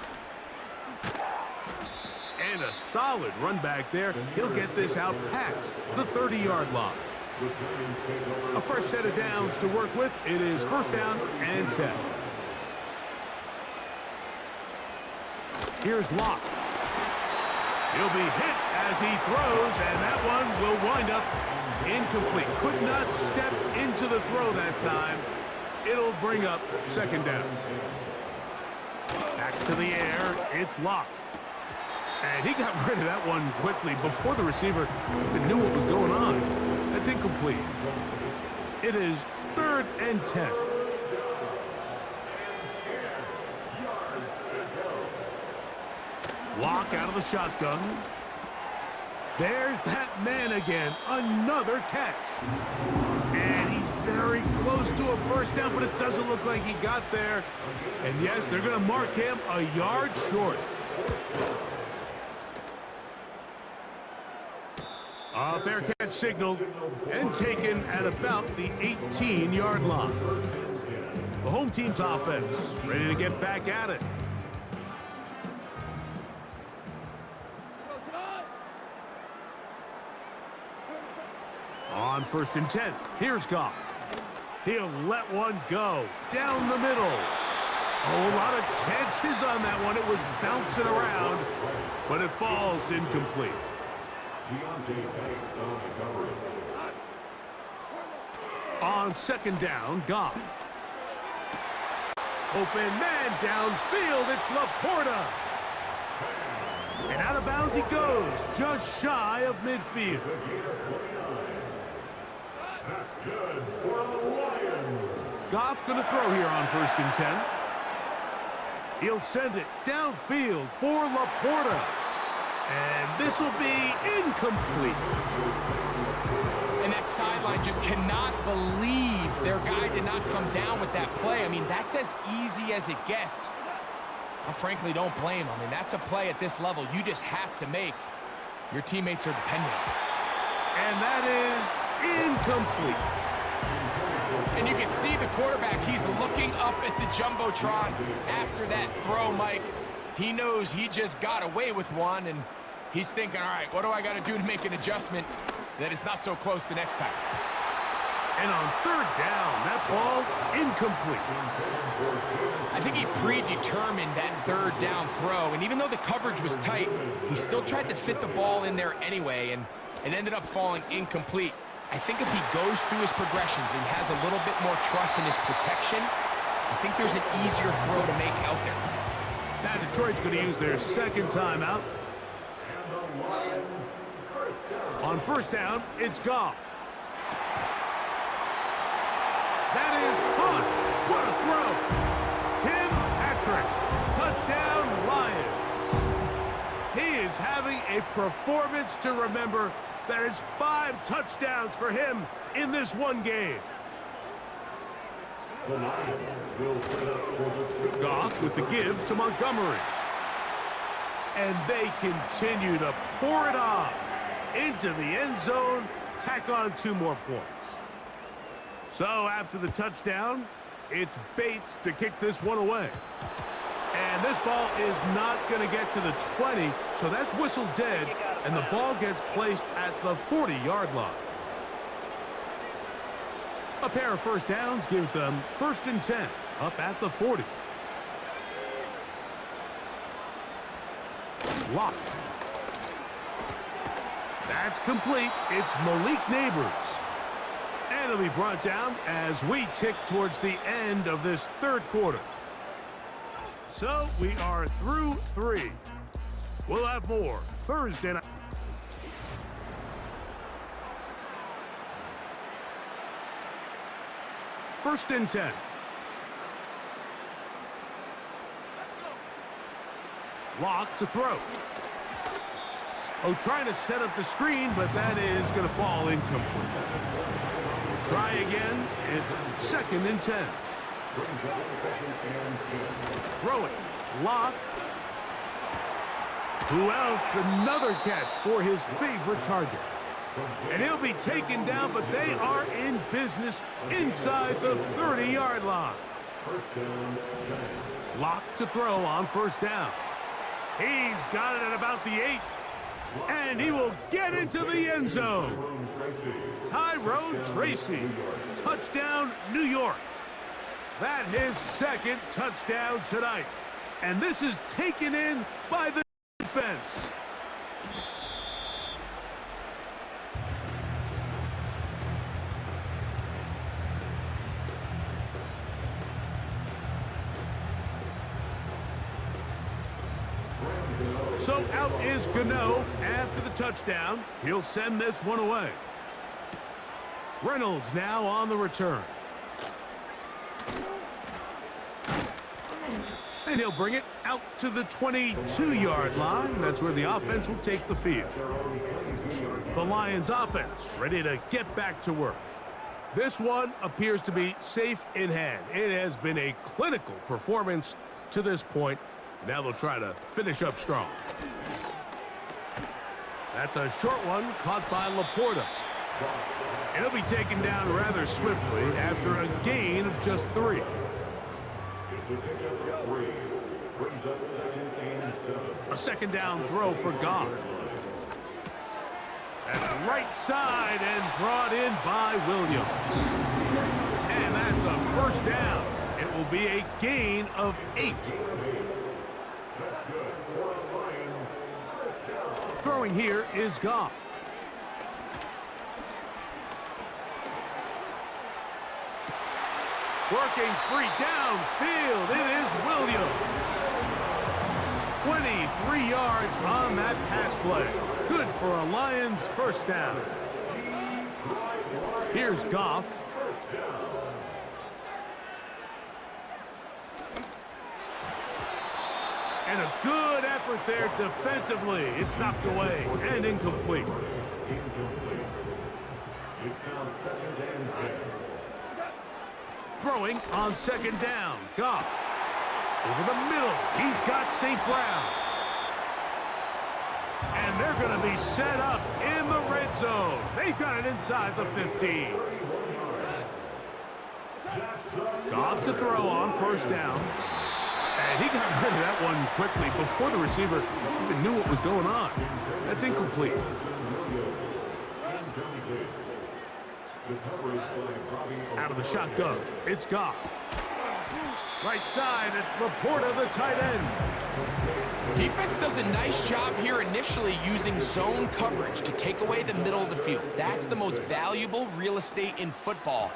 And a solid run back there. He'll get this out past the 30-yard line. A fresh set of downs to work with. It is 1st down and 10. Here's Locke. He'll be hit as he throws, and that one will wind up incomplete. Could not step into the throw that time. It'll bring up 2nd down. Back to the air. It's Locke. And he got rid of that one quickly before the receiver even knew what was going on. That's incomplete. It is 3rd and 10. Locke out of the shotgun. There's that man again. Another catch. And he's very close to a 1st down, but it doesn't look like he got there. And yes, they're going to mark him a yard short. A fair catch signaled and taken at about the 18-yard line. The home team's offense ready to get back at it. On 1st and 10, here's Goff. He'll let one go down the middle. Oh, a lot of chances on that one. It was bouncing around, but it falls incomplete. On 2nd down, Goff. Open man downfield. It's Laporta. And out of bounds he goes, just shy of midfield. That's good for the Lions. Goff going to throw here on 1st and 10. He'll send it downfield for Laporta. And this will be incomplete. And that sideline just cannot believe their guy did not come down with that play. I mean, that's as easy as it gets. I frankly don't blame him. I mean, that's a play at this level you just have to make. Your teammates are dependent on it. And that is incomplete. And you can see the quarterback, he's looking up at the Jumbotron after that throw, Mike. He knows he just got away with one, and he's thinking, all right, what do I got to do to make an adjustment that it's not so close the next time? And on 3rd down, that ball incomplete. I think he predetermined that 3rd down throw, and even though the coverage was tight, he still tried to fit the ball in there anyway, and it ended up falling incomplete. I think if he goes through his progressions and has a little bit more trust in his protection, I think there's an easier throw to make out there. Now Detroit's going to use their 2nd timeout. On 1st down, it's Goff. That is caught. What a throw. Tim Patrick. Touchdown, Lions. He is having a performance to remember. That is 5 touchdowns for him in this one game. The Lions will set up for the Goff with the give to Montgomery. And they continue to pour it on into the end zone, tack on 2 more points. So after the touchdown, it's Bates to kick this one away. And this ball is not going to get to the 20, so that's whistled dead, and the ball gets placed at the 40-yard line. A pair of 1st downs gives them 1st and 10, up at the 40. Lock. That's complete. It's Malik Neighbors. And it'll be brought down as we tick towards the end of this 3rd quarter. So we are through 3. We'll have more Thursday night. First and 10. Lock to throw. Oh, trying to set up the screen, but that is going to fall incomplete. Try again. It's 2nd and 10. Throw it. Lock. Who else? Another catch for his favorite target. And he'll be taken down, but they are in business inside the 30-yard line. Lock to throw on 1st down. He's got it at about the 8. And he will get into the end zone. Tyrone Tracy. Touchdown, New York. That his 2nd touchdown tonight. And this is taken in by the defense. So out is Gano after the touchdown. He'll send this one away. Reynolds now on the return. And he'll bring it out to the 22-yard line. That's where the offense will take the field. The Lions offense ready to get back to work. This one appears to be safe in hand. It has been a clinical performance to this point. Now they'll try to finish up strong. That's a short one caught by Laporta. And he'll be taken down rather swiftly after a gain of just 3. A 2nd down throw for Goff. That's right side and brought in by Williams. And that's a 1st down. It will be a gain of 8. Throwing here is Goff. Working free downfield. It is Williams. 23 yards on that pass play. Good for a Lions first down. Here's Goff. And a good effort there defensively. It's knocked away and incomplete. It's now 2nd and 10. Throwing on 2nd down. Goff. Over the middle. He's got St. Brown. And they're going to be set up in the red zone. They've got it inside the 15. Goff to throw on 1st down. And he got rid of that one quickly before the receiver even knew what was going on. That's incomplete. Out of the shotgun, it's Goff. Right side, it's Laporta, the tight end. Defense does a nice job here initially using zone coverage to take away the middle of the field. That's the most valuable real estate in football.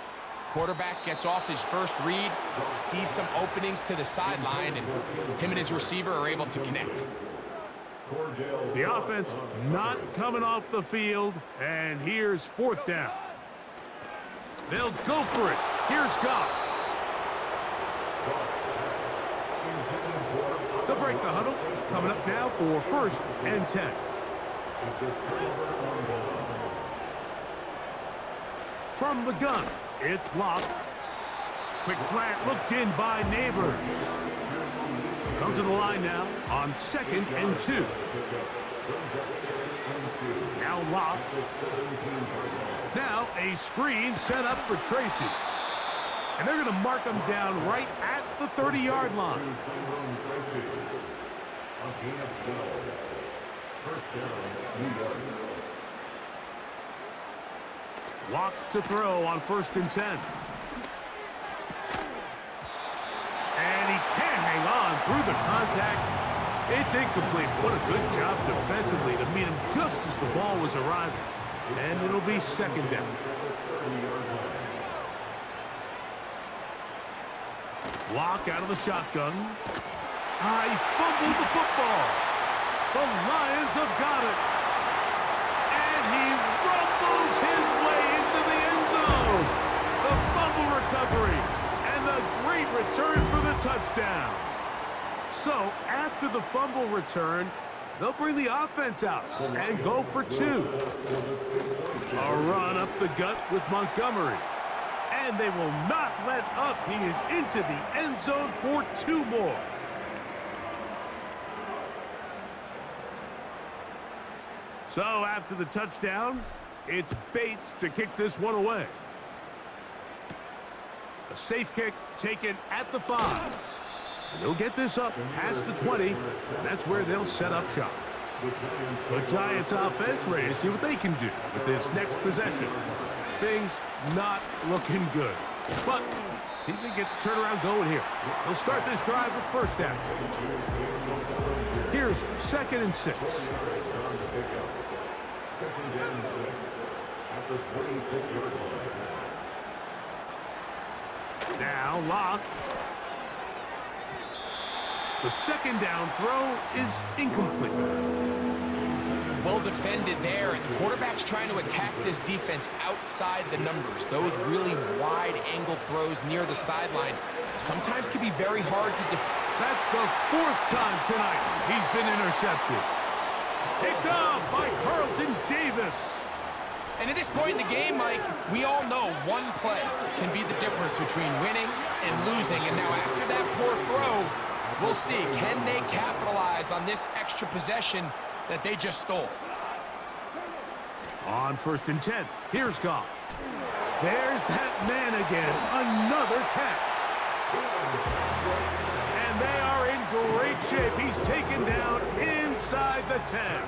Quarterback gets off his first read, sees some openings to the sideline, and him and his receiver are able to connect. The offense not coming off the field, and here's 4th down. They'll go for it. Here's Goff. They'll break the huddle. Coming up now for 1st and 10. From the gun, it's locked. Quick slant looked in by Neighbors. Come to the line now on 2nd and 2. Now locked. Now a screen set up for Tracy. And they're going to mark him down right at the 30-yard line. Lock to throw on 1st and 10. And he can't hang on through the contact. It's incomplete. What a good job defensively to meet him just as the ball was arriving. And it'll be 2nd down. Lock out of the shotgun. He fumbled the football. The Lions have got it. And he rumbles his way into the end zone. The fumble recovery. And the great return for the touchdown. So, after the fumble return, they'll bring the offense out and go for 2. A run up the gut with Montgomery. And they will not let up. He is into the end zone for 2 more. So after the touchdown, it's Bates to kick this one away. A safe kick taken at the 5. And they'll get this up past the 20, and that's where they'll set up shop. The Giants offense ready to see what they can do with this next possession. Things not looking good. But see if they get the turnaround going here. They'll start this drive with 1st down. Here's 2nd and 6. Now Locke. The 2nd down throw is incomplete. Well defended there, and the quarterback's trying to attack this defense outside the numbers. Those really wide angle throws near the sideline sometimes can be very hard to defend. That's the 4th time tonight he's been intercepted. Picked up by Carlton Davis. And at this point in the game, Mike, we all know one play can be the difference between winning and losing. And now after that poor throw, we'll see, can they capitalize on this extra possession that they just stole? On 1st and 10, here's Goff. There's that man again, another catch. And they are in great shape. He's taken down inside the 10.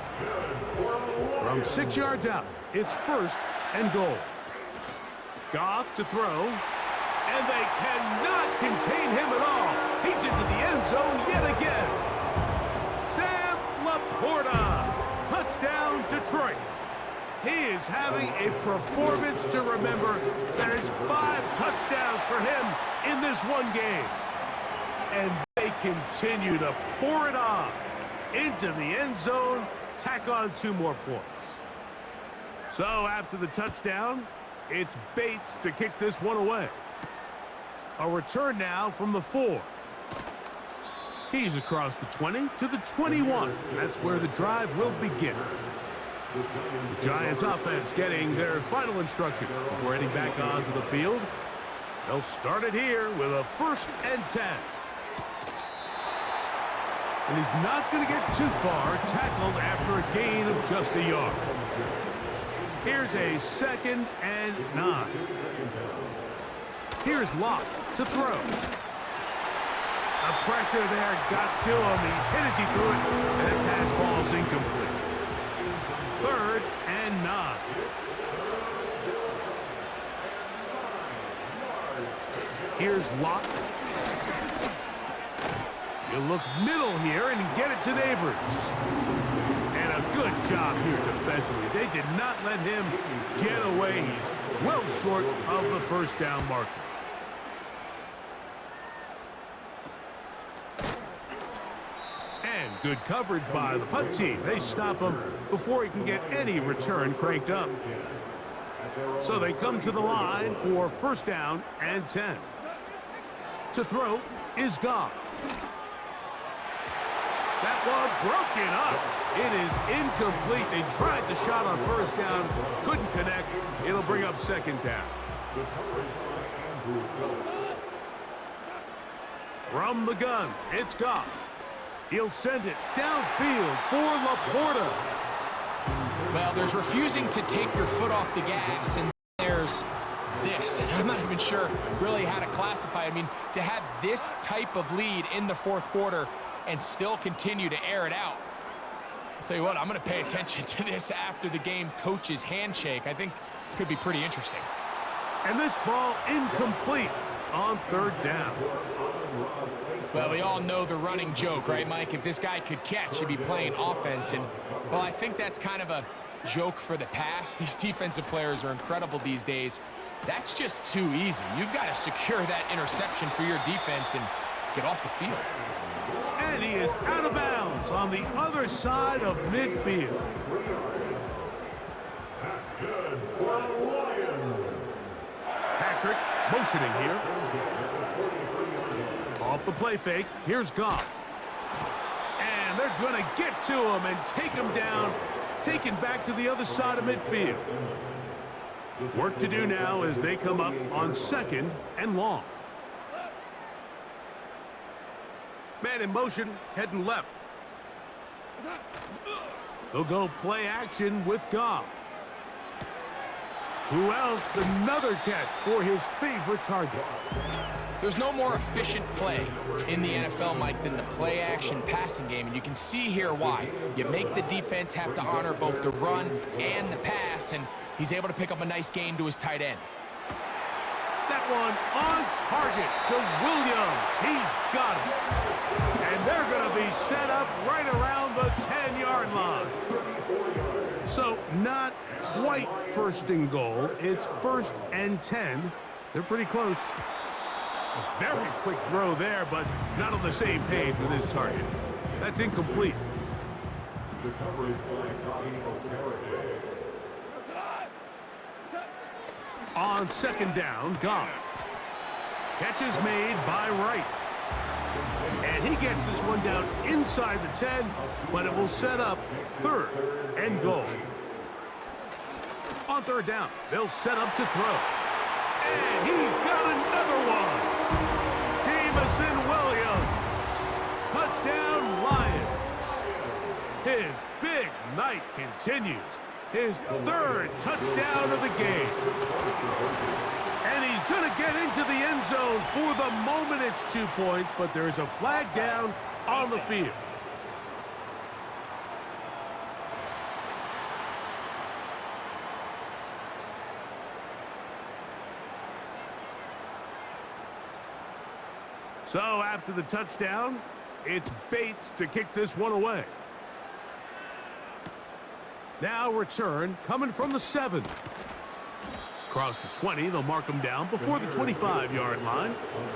From 6 yards out, it's 1st and goal. Goff to throw, and they cannot contain him at all. He's into the end zone yet again. Sam Laporta, touchdown Detroit. He is having a performance to remember. There's 5 touchdowns for him in this one game. And they continue to pour it on. into the end zone, tack on 2 more points. So after the touchdown, it's Bates to kick this one away. A return now from the 4. He's across the 20 to the 21. That's where the drive will begin. The Giants offense getting their final instruction before heading back onto the field. They'll start it here with a 1st and 10. And he's not going to get too far, tackled after a gain of just a yard. Here's a 2nd and 9. Here's Locke to throw. The pressure there got to him. He's hit as he threw it, and that pass falls incomplete. 3rd and 9. Here's Locke. You look middle here and get it to Neighbors. And a good job here defensively. They did not let him get away. He's well short of the 1st down marker. And good coverage by the punt team. They stop him before he can get any return cranked up. So they come to the line for 1st down and 10. To throw is Goff. That one broken up. It is incomplete. They tried the shot on 1st down. Couldn't connect. It'll bring up 2nd down. From the gun, it's Goff. He'll send it downfield for Laporta. Well, there's refusing to take your foot off the gas, and there's this. I'm not even sure really how to classify. I mean, to have this type of lead in the 4th quarter and still continue to air it out. I'll tell you what, I'm going to pay attention to this after the game coach's handshake. I think it could be pretty interesting. And this ball incomplete on 3rd down. Well, we all know the running joke, right, Mike? If this guy could catch, he'd be playing offense. And, well, I think that's kind of a joke for the past. These defensive players are incredible these days. That's just too easy. You've got to secure that interception for your defense and get off the field. And he is out of bounds on the other side of midfield. Patrick motioning here. Off the play fake, here's Goff. And they're going to get to him and take him down, taken back to the other side of midfield. Work to do now as they come up on 2nd and long. Man in motion, heading left. They'll go play action with Goff. Who else? Another catch for his favorite target. There's no more efficient play in the NFL, Mike, than the play-action passing game, and you can see here why. You make the defense have to honor both the run and the pass, and he's able to pick up a nice gain to his tight end. That one on target to Williams. He's got it. And they're going to be set up right around the 10-yard line. So not quite 1st and goal. It's 1st and 10. They're pretty close. A very quick throw there, but not on the same page with his target. That's incomplete. On 2nd down, Goff. Catch is made by Wright. And he gets this one down inside the 10, but it will set up 3rd and goal. On 3rd down, they'll set up to throw. And he's got another one. Jamison Williams. Touchdown, Lions. His big night continues. His 3rd touchdown of the game. And he's going to get into the end zone. For the moment, it's 2 points, but there's a flag down on the field. So after the touchdown, it's Bates to kick this one away. Now return coming from the 7. Across the 20, they'll mark them down before the 25-yard line.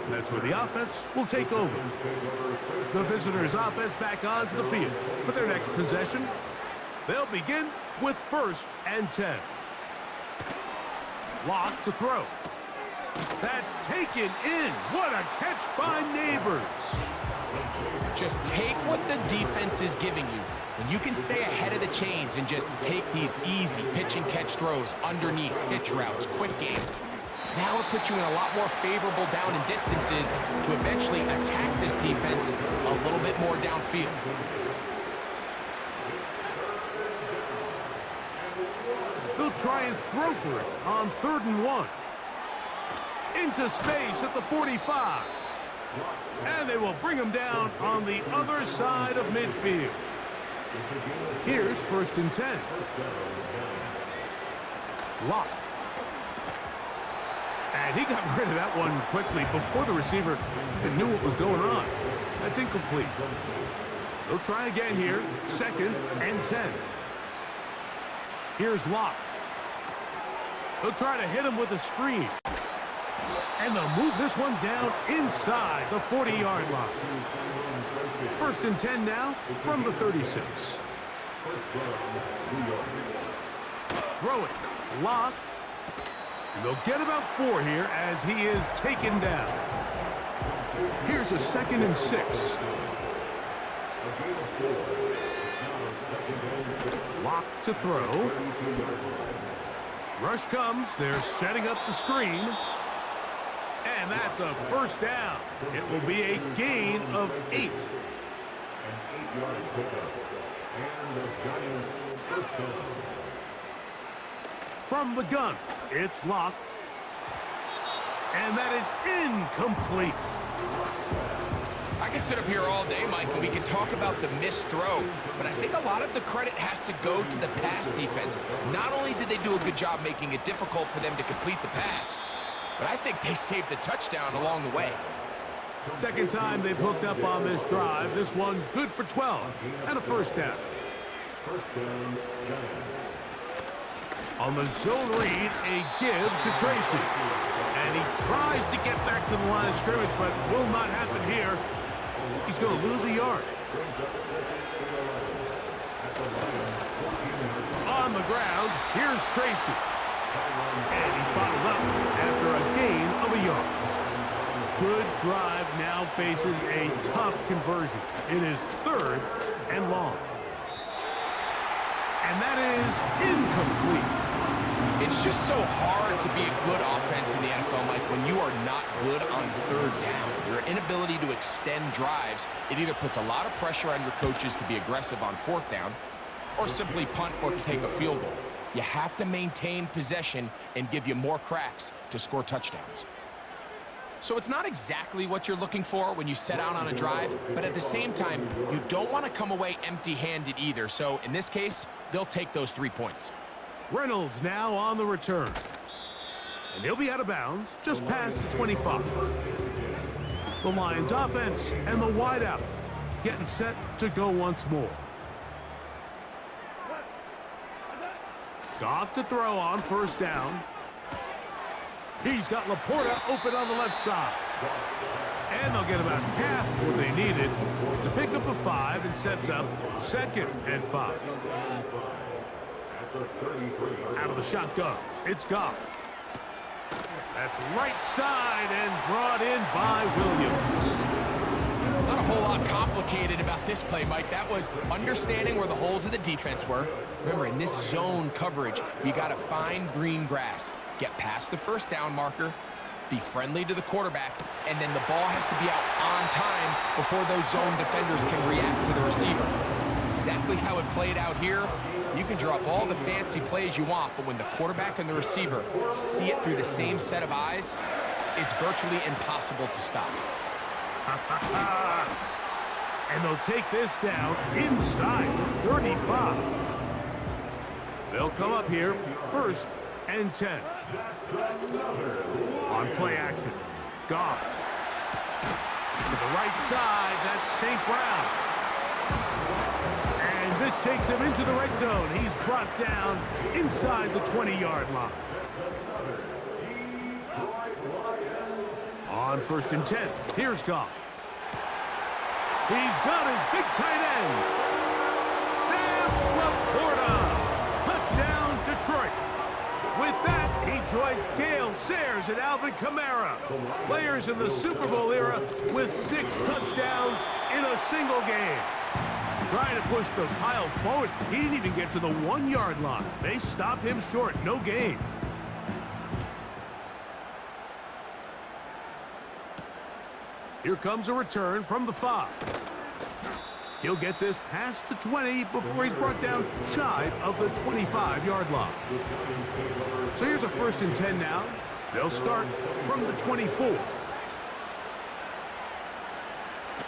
That's where the offense will take over. The visitors' offense back onto the field for their next possession. They'll begin with 1st and 10. Lock to throw. That's taken in. What a catch by Neighbors. Just take what the defense is giving you. When you can stay ahead of the chains and just take these easy pitch and catch throws underneath, hitch routes, quick game, now it puts you in a lot more favorable down and distances to eventually attack this defense a little bit more downfield. They'll try and throw for it on 3rd and 1. Into space at the 45. And they will bring him down on the other side of midfield. Here's 1st and 10. Lock. And he got rid of that one quickly before the receiver knew what was going on. That's incomplete. They'll try again here. 2nd and 10. Here's Lock. They'll try to hit him with a screen. And they'll move this one down inside the 40-yard line. 1st and 10 now from the 36. Throw it. Lock. And they'll get about 4 here as he is taken down. Here's a 2nd and 6. Lock to throw. Rush comes. They're setting up the screen. And that's a 1st down. It will be a gain of 8. An 8-yard pickup. And the Giants first down. From the gun, it's Lock. And that is incomplete. I can sit up here all day, Mike, and we can talk about the missed throw, but I think a lot of the credit has to go to the pass defense. Not only did they do a good job making it difficult for them to complete the pass, but I think they saved a touchdown along the way. 2nd time they've hooked up on this drive. This one good for 12 and a 1st down. On the zone read, a give to Tracy. And he tries to get back to the line of scrimmage, but will not happen here. He's going to lose a yard. On the ground, here's Tracy. And he's bottled up after a gain of a yard. Good drive now faces a tough conversion. It is 3rd and long. And that is incomplete. It's just so hard to be a good offense in the NFL, Mike, when you are not good on 3rd down. Your inability to extend drives, it either puts a lot of pressure on your coaches to be aggressive on 4th down or simply punt or take a field goal. You have to maintain possession and give you more cracks to score touchdowns. So it's not exactly what you're looking for when you set out on a drive, but at the same time, you don't want to come away empty-handed either. So in this case, they'll take those 3 points. Reynolds now on the return. And he'll be out of bounds just past the 25. The Lions offense and the wideout getting set to go once more. Goff to throw on 1st down. He's got Laporta open on the left side. And they'll get about half what they needed. It's a pickup of 5 and sets up 2nd and 5. Out of the shotgun, it's Goff. That's right side and brought in by Williams. Not a whole lot complicated about this play, Mike. That was understanding where the holes of the defense were. Remember, in this zone coverage, you got to find green grass. Get past the 1st down marker, be friendly to the quarterback, and then the ball has to be out on time before those zone defenders can react to the receiver. That's exactly how it played out here. You can draw up all the fancy plays you want, but when the quarterback and the receiver see it through the same set of eyes, it's virtually impossible to stop. And they'll take this down inside 35. They'll come up here 1st and 10. On play action, Goff. To the right side, that's St. Brown. And this takes him into the red zone. He's brought down inside the 20-yard line. On 1st and 10, here's Goff. He's got his big tight end. Sam Laporta. Touchdown, Detroit. With that, he joins Gale Sayers and Alvin Kamara, players in the Super Bowl era with 6 touchdowns in a single game. Trying to push the pile forward. He didn't even get to the 1-yard line. They stopped him short. No gain. Here comes a return from the 5. He'll get this past the 20 before he's brought down shy of the 25-yard line. So here's a 1st and 10 now. They'll start from the 24.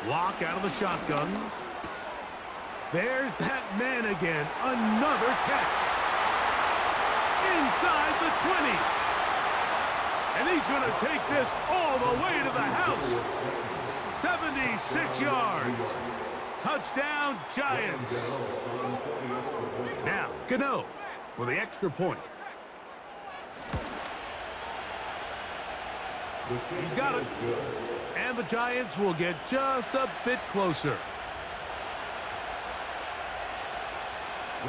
Lock out of the shotgun. There's that man again. Another catch. Inside the 20. And he's going to take this all the way to the house. 76 yards. Touchdown, Giants. Now, Gano for the extra point. He's got it. And the Giants will get just a bit closer.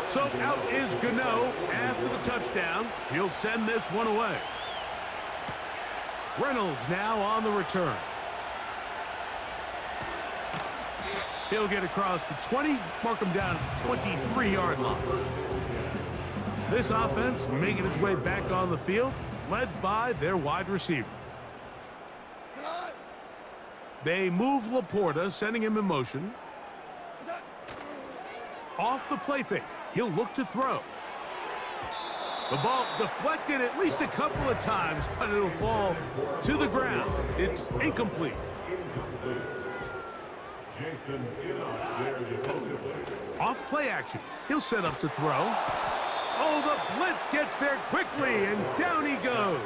So out is Gano after the touchdown. He'll send this one away. Reynolds now on the return. He'll get across the 20, mark him down at the 23-yard line. This offense making its way back on the field, led by their wide receiver. They move Laporta, sending him in motion. Off the play fake. He'll look to throw. The ball deflected at least a couple of times, but it'll fall to the ground. It's incomplete. Off play action. He'll set up to throw. Oh, the blitz gets there quickly, and down he goes.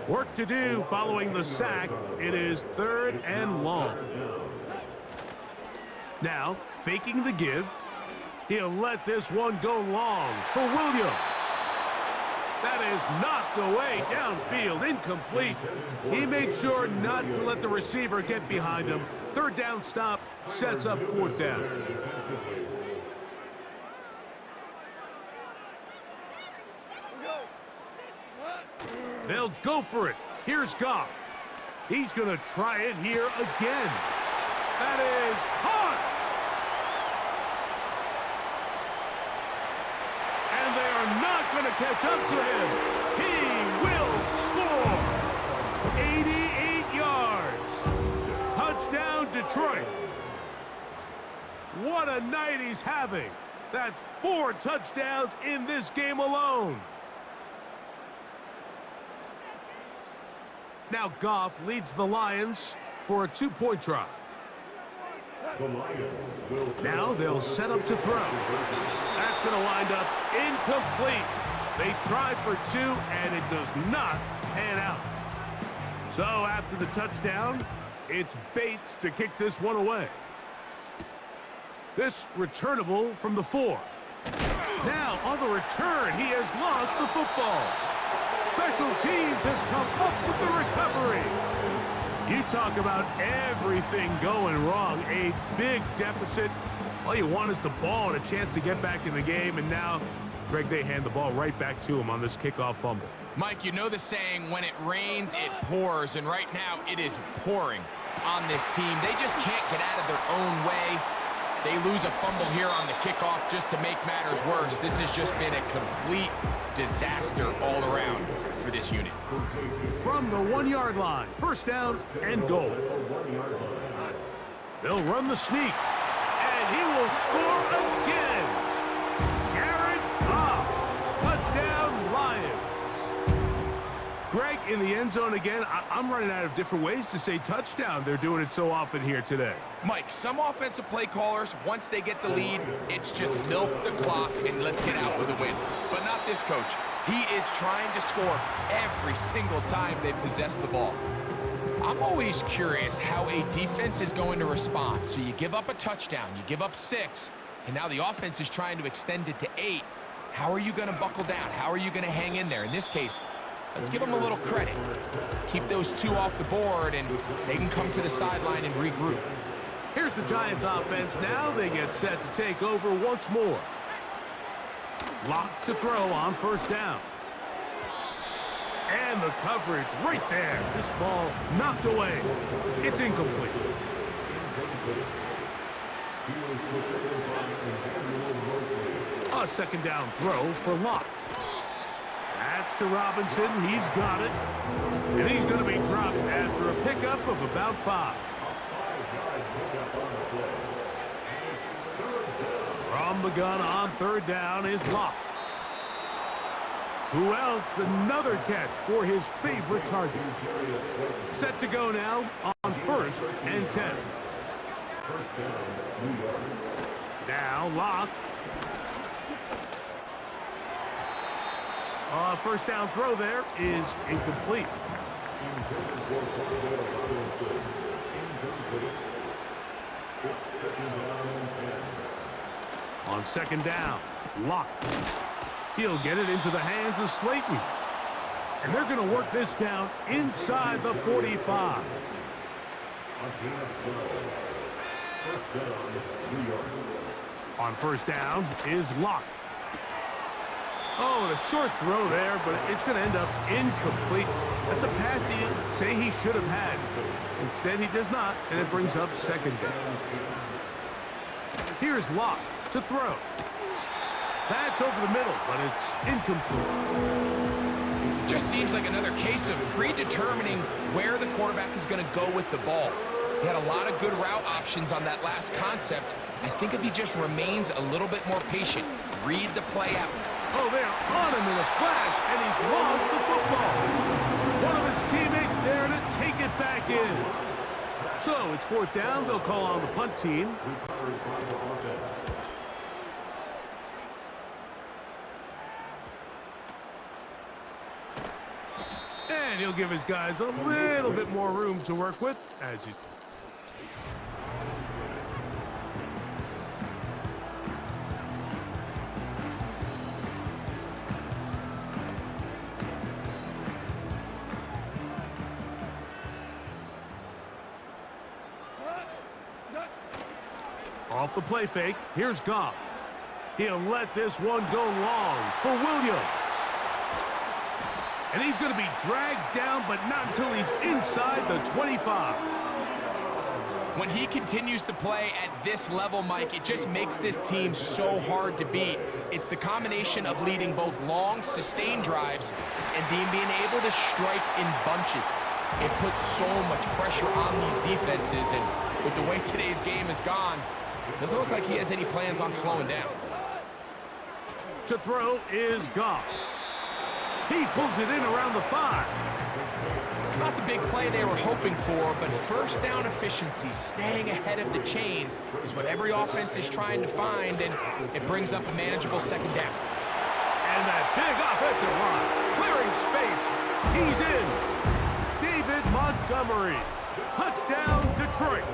Work to do following the sack. It is 3rd and long. Now, faking the give. He'll let this one go long for Williams. That is knocked away downfield, incomplete. He made sure not to let the receiver get behind him. 3rd down stop sets up 4th down. They'll go for it. Here's Goff. He's going to try it here again. That is hot. And they are not going to catch up to him. He will score. 88 yards. Touchdown, Detroit. What a night he's having. That's 4 touchdowns in this game alone. Now Goff leads the Lions for a 2-point try. Now they'll set up to throw. That's going to wind up incomplete. They try for 2, and it does not pan out. So after the touchdown, it's Bates to kick this one away. This returnable from the 4. Now on the return, he has lost the football. Special teams has come up with the recovery. You talk about everything going wrong. A big deficit. All you want is the ball and a chance to get back in the game. And now, Greg, they hand the ball right back to him on this kickoff fumble. Mike, you know the saying, when it rains, it pours. And right now, it is pouring on this team. They just can't get out of their own way. They lose a fumble here on the kickoff just to make matters worse. This has just been a complete disaster all around for this unit. From the 1-yard line, 1st down and goal. They'll run the sneak, and he will score again. Jared Goff, touchdown Lions. Greg in the end zone again. I'm running out of different ways to say touchdown. They're doing it so often here today. Mike, some offensive play callers, once they get the lead, it's just milk the clock and let's get out with a win. But not this coach. He is trying to score every single time they possess the ball. I'm always curious how a defense is going to respond. So you give up a touchdown, you give up 6, and now the offense is trying to extend it to 8. How are you going to buckle down? How are you going to hang in there? In this case, Let's give them a little credit. Keep those two off the board, and they can come to the sideline and regroup. Here's the Giants offense now. They get set to take over once more. Lock to throw on first down. And the coverage right there. This ball knocked away. It's incomplete. A second down throw for Locke. That's to Robinson. He's got it. And he's going to be dropped after a pickup of about 5. From the gun on third down is Locke. Who else? Another catch for his favorite target. Set to go now on 1st and 10. Now Locke. First down throw there is incomplete. On second down, Locke. He'll get it into the hands of Slayton. And they're going to work this down inside the 45. On first down is Locke. Oh, and a short throw there, but it's going to end up incomplete. That's a pass he'd say he should have had. Instead, he does not, and it brings up second down. Here's Locke to throw. That's over the middle, but it's incomplete. Just seems like another case of predetermining where the quarterback is going to go with the ball. He had a lot of good route options on that last concept. I think if he just remains a little bit more patient, read the play out. Oh, they're on him in a flash, and he's lost the football. One of his teammates there to take it back in. So it's fourth down. They'll call on the punt team. And he'll give his guys a little bit more room to work with as he's... Off the play fake, here's Goff. He'll let this one go long for Williams. And he's going to be dragged down, but not until he's inside the 25. When he continues to play at this level, Mike, it just makes this team so hard to beat. It's the combination of leading both long, sustained drives and being able to strike in bunches. It puts so much pressure on these defenses, and with the way today's game has gone, it doesn't look like he has any plans on slowing down. To throw is Goff. He pulls it in around the 5. It's not the big play they were hoping for, but first down efficiency, staying ahead of the chains, is what every offense is trying to find, and it brings up a manageable second down. And that big offensive line, clearing space. He's in. David Montgomery. Touchdown, Detroit.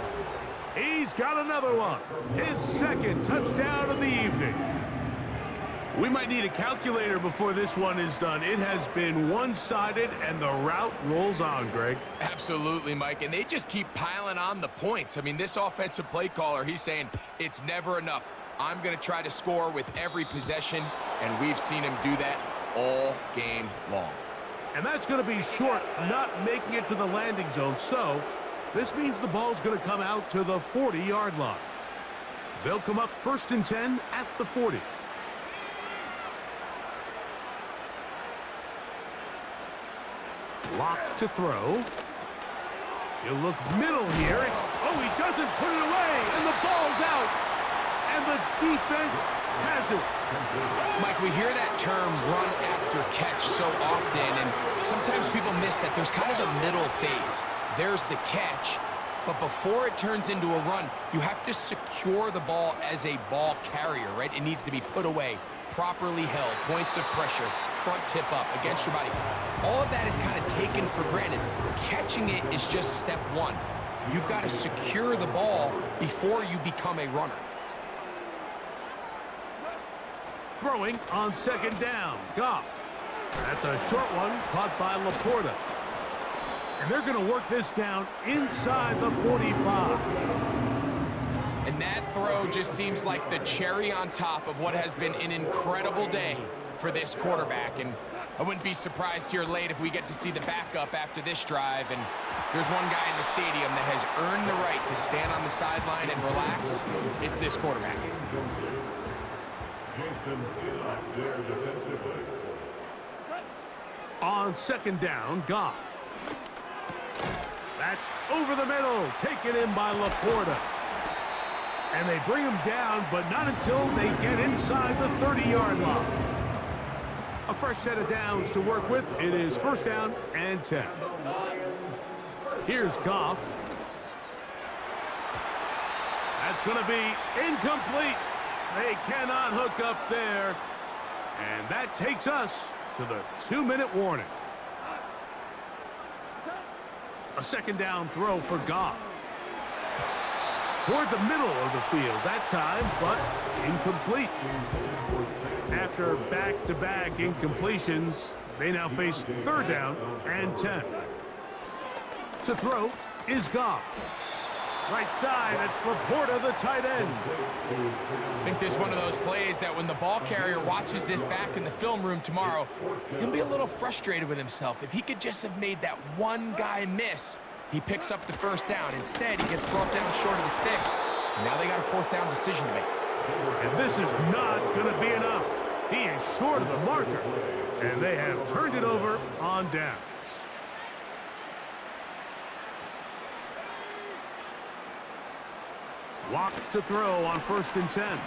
He's got another one. His second touchdown of the evening. We might need a calculator before this one is done. It has been one-sided, and the route rolls on, Greg. Absolutely, Mike, and they just keep piling on the points. I mean, this offensive play caller, he's saying, it's never enough. I'm going to try to score with every possession, and we've seen him do that all game long. And that's going to be short, not making it to the landing zone. So this means the ball's going to come out to the 40-yard line. They'll come up 1st and 10 at the 40. Lock to throw. He'll look middle here. Oh, he doesn't put it away, and the ball's out. And the defense has it. Mike, we hear that term run after catch so often, and sometimes people miss that there's kind of a middle phase. There's the catch, but before it turns into a run, you have to secure the ball as a ball carrier, right? It needs to be put away, properly held, points of pressure, front tip up against your body. All of that is kind of taken for granted. Catching it is just step one. You've got to secure the ball before you become a runner. Throwing on second down. Goff. That's a short one caught by Laporta. And they're going to work this down inside the 45. And that throw just seems like the cherry on top of what has been an incredible day for this quarterback. And I wouldn't be surprised here late if we get to see the backup after this drive. And there's one guy in the stadium that has earned the right to stand on the sideline and relax. It's this quarterback. On second down, Goff. That's over the middle, taken in by Laporta. And they bring him down, but not until they get inside the 30-yard line. A fresh set of downs to work with. It is first down and 10. Here's Goff. That's going to be incomplete. They cannot hook up there. And that takes us to the 2-minute warning. A second down throw for Goff. Toward the middle of the field that time, but incomplete. After back-to-back incompletions, they now face third down and 10. To throw is Goff. Right side, it's Laporta, the tight end. I think this is one of those plays that when the ball carrier watches this back in the film room tomorrow, he's going to be a little frustrated with himself. If he could just have made that one guy miss, he picks up the first down. Instead, he gets brought down short of the sticks. And now they got a fourth down decision to make. And this is not going to be enough. He is short of the marker. And they have turned it over on downs. Lock to throw on first and 10.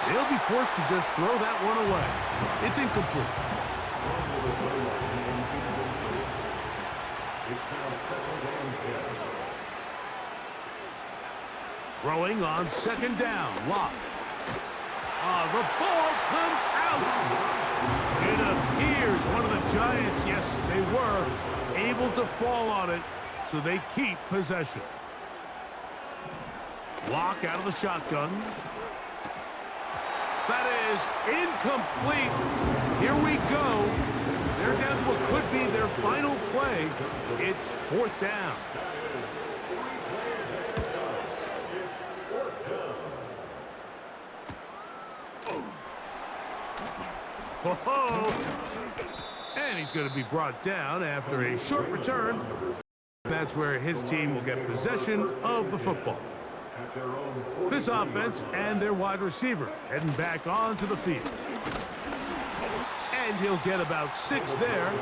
They'll be forced to just throw that one away. It's incomplete. Throwing on second down. Lock. The ball comes out. It appears one of the Giants, yes, they were able to fall on it, so they keep possession. Lock out of the shotgun. That is incomplete. Here we go. They're down to what could be their final play. It's fourth down. And he's going to be brought down after a short return. That's where his team will get possession of the football. This offense and their wide receiver heading back onto the field. And he'll get about 6 there,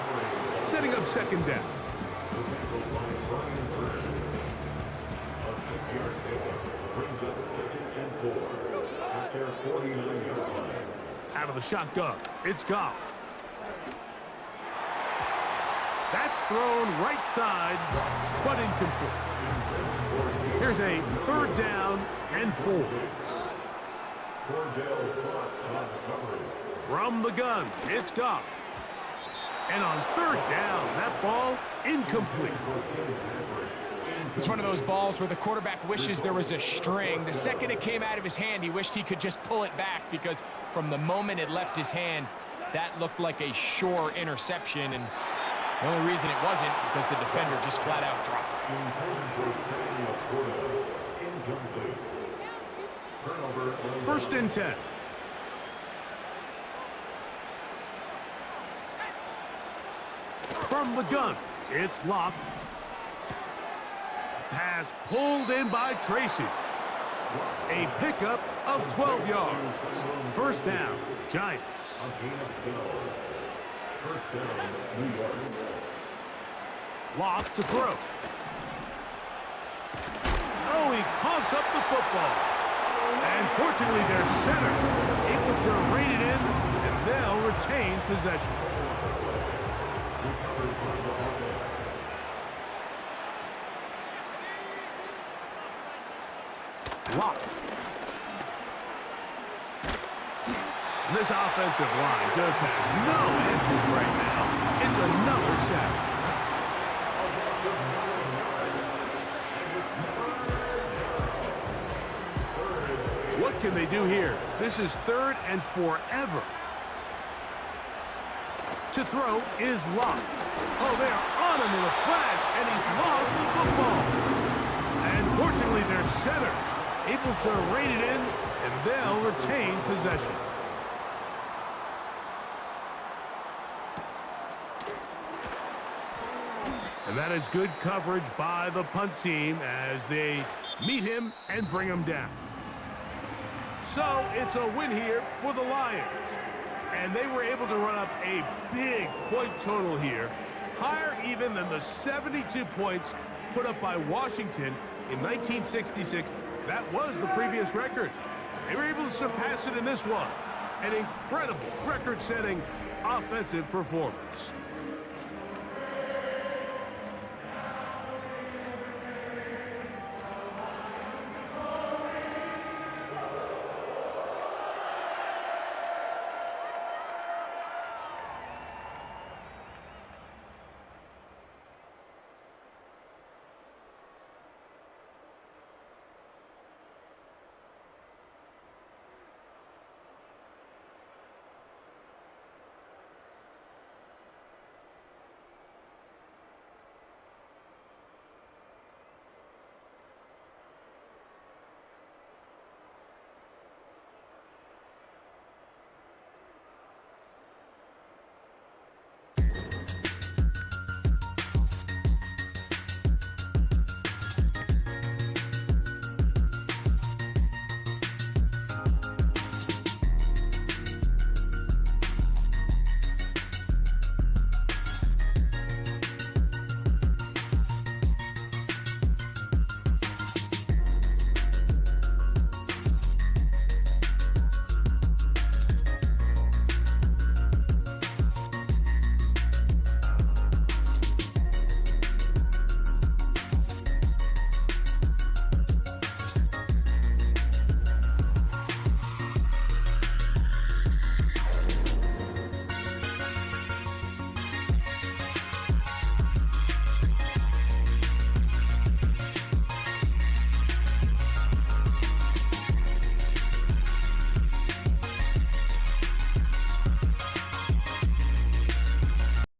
setting up second down. Out of the shotgun, it's Goff. That's thrown right side, but incomplete. Here's a third down and 4. From the gun, it's Goff. And on third down, that ball incomplete. It's one of those balls where the quarterback wishes there was a string. The second it came out of his hand, he wished he could just pull it back, because from the moment it left his hand, that looked like a sure interception. And the only reason it wasn't because the defender just flat out dropped it. First and 10. From the gun, it's Locke. Pass pulled in by Tracy. A pickup of 12 yards. First down, Giants. Locke to throw. Oh, he coughs up the football. And fortunately, their center able to rein it in, and they'll retain possession. Locke. This offensive line just has no answers right now. It's another sack. What can they do here? This is third and forever. to throw is locked. Oh, they are on him with a flash, and he's lost the football. And fortunately, their center able to rein it in, and they'll retain possession. And that is good coverage by the punt team as they meet him and bring him down. So it's a win here for the Lions. And they were able to run up a big point total here, higher even than the 72 points put up by Washington in 1966. That was the previous record. They were able to surpass it in this one. An incredible record-setting offensive performance.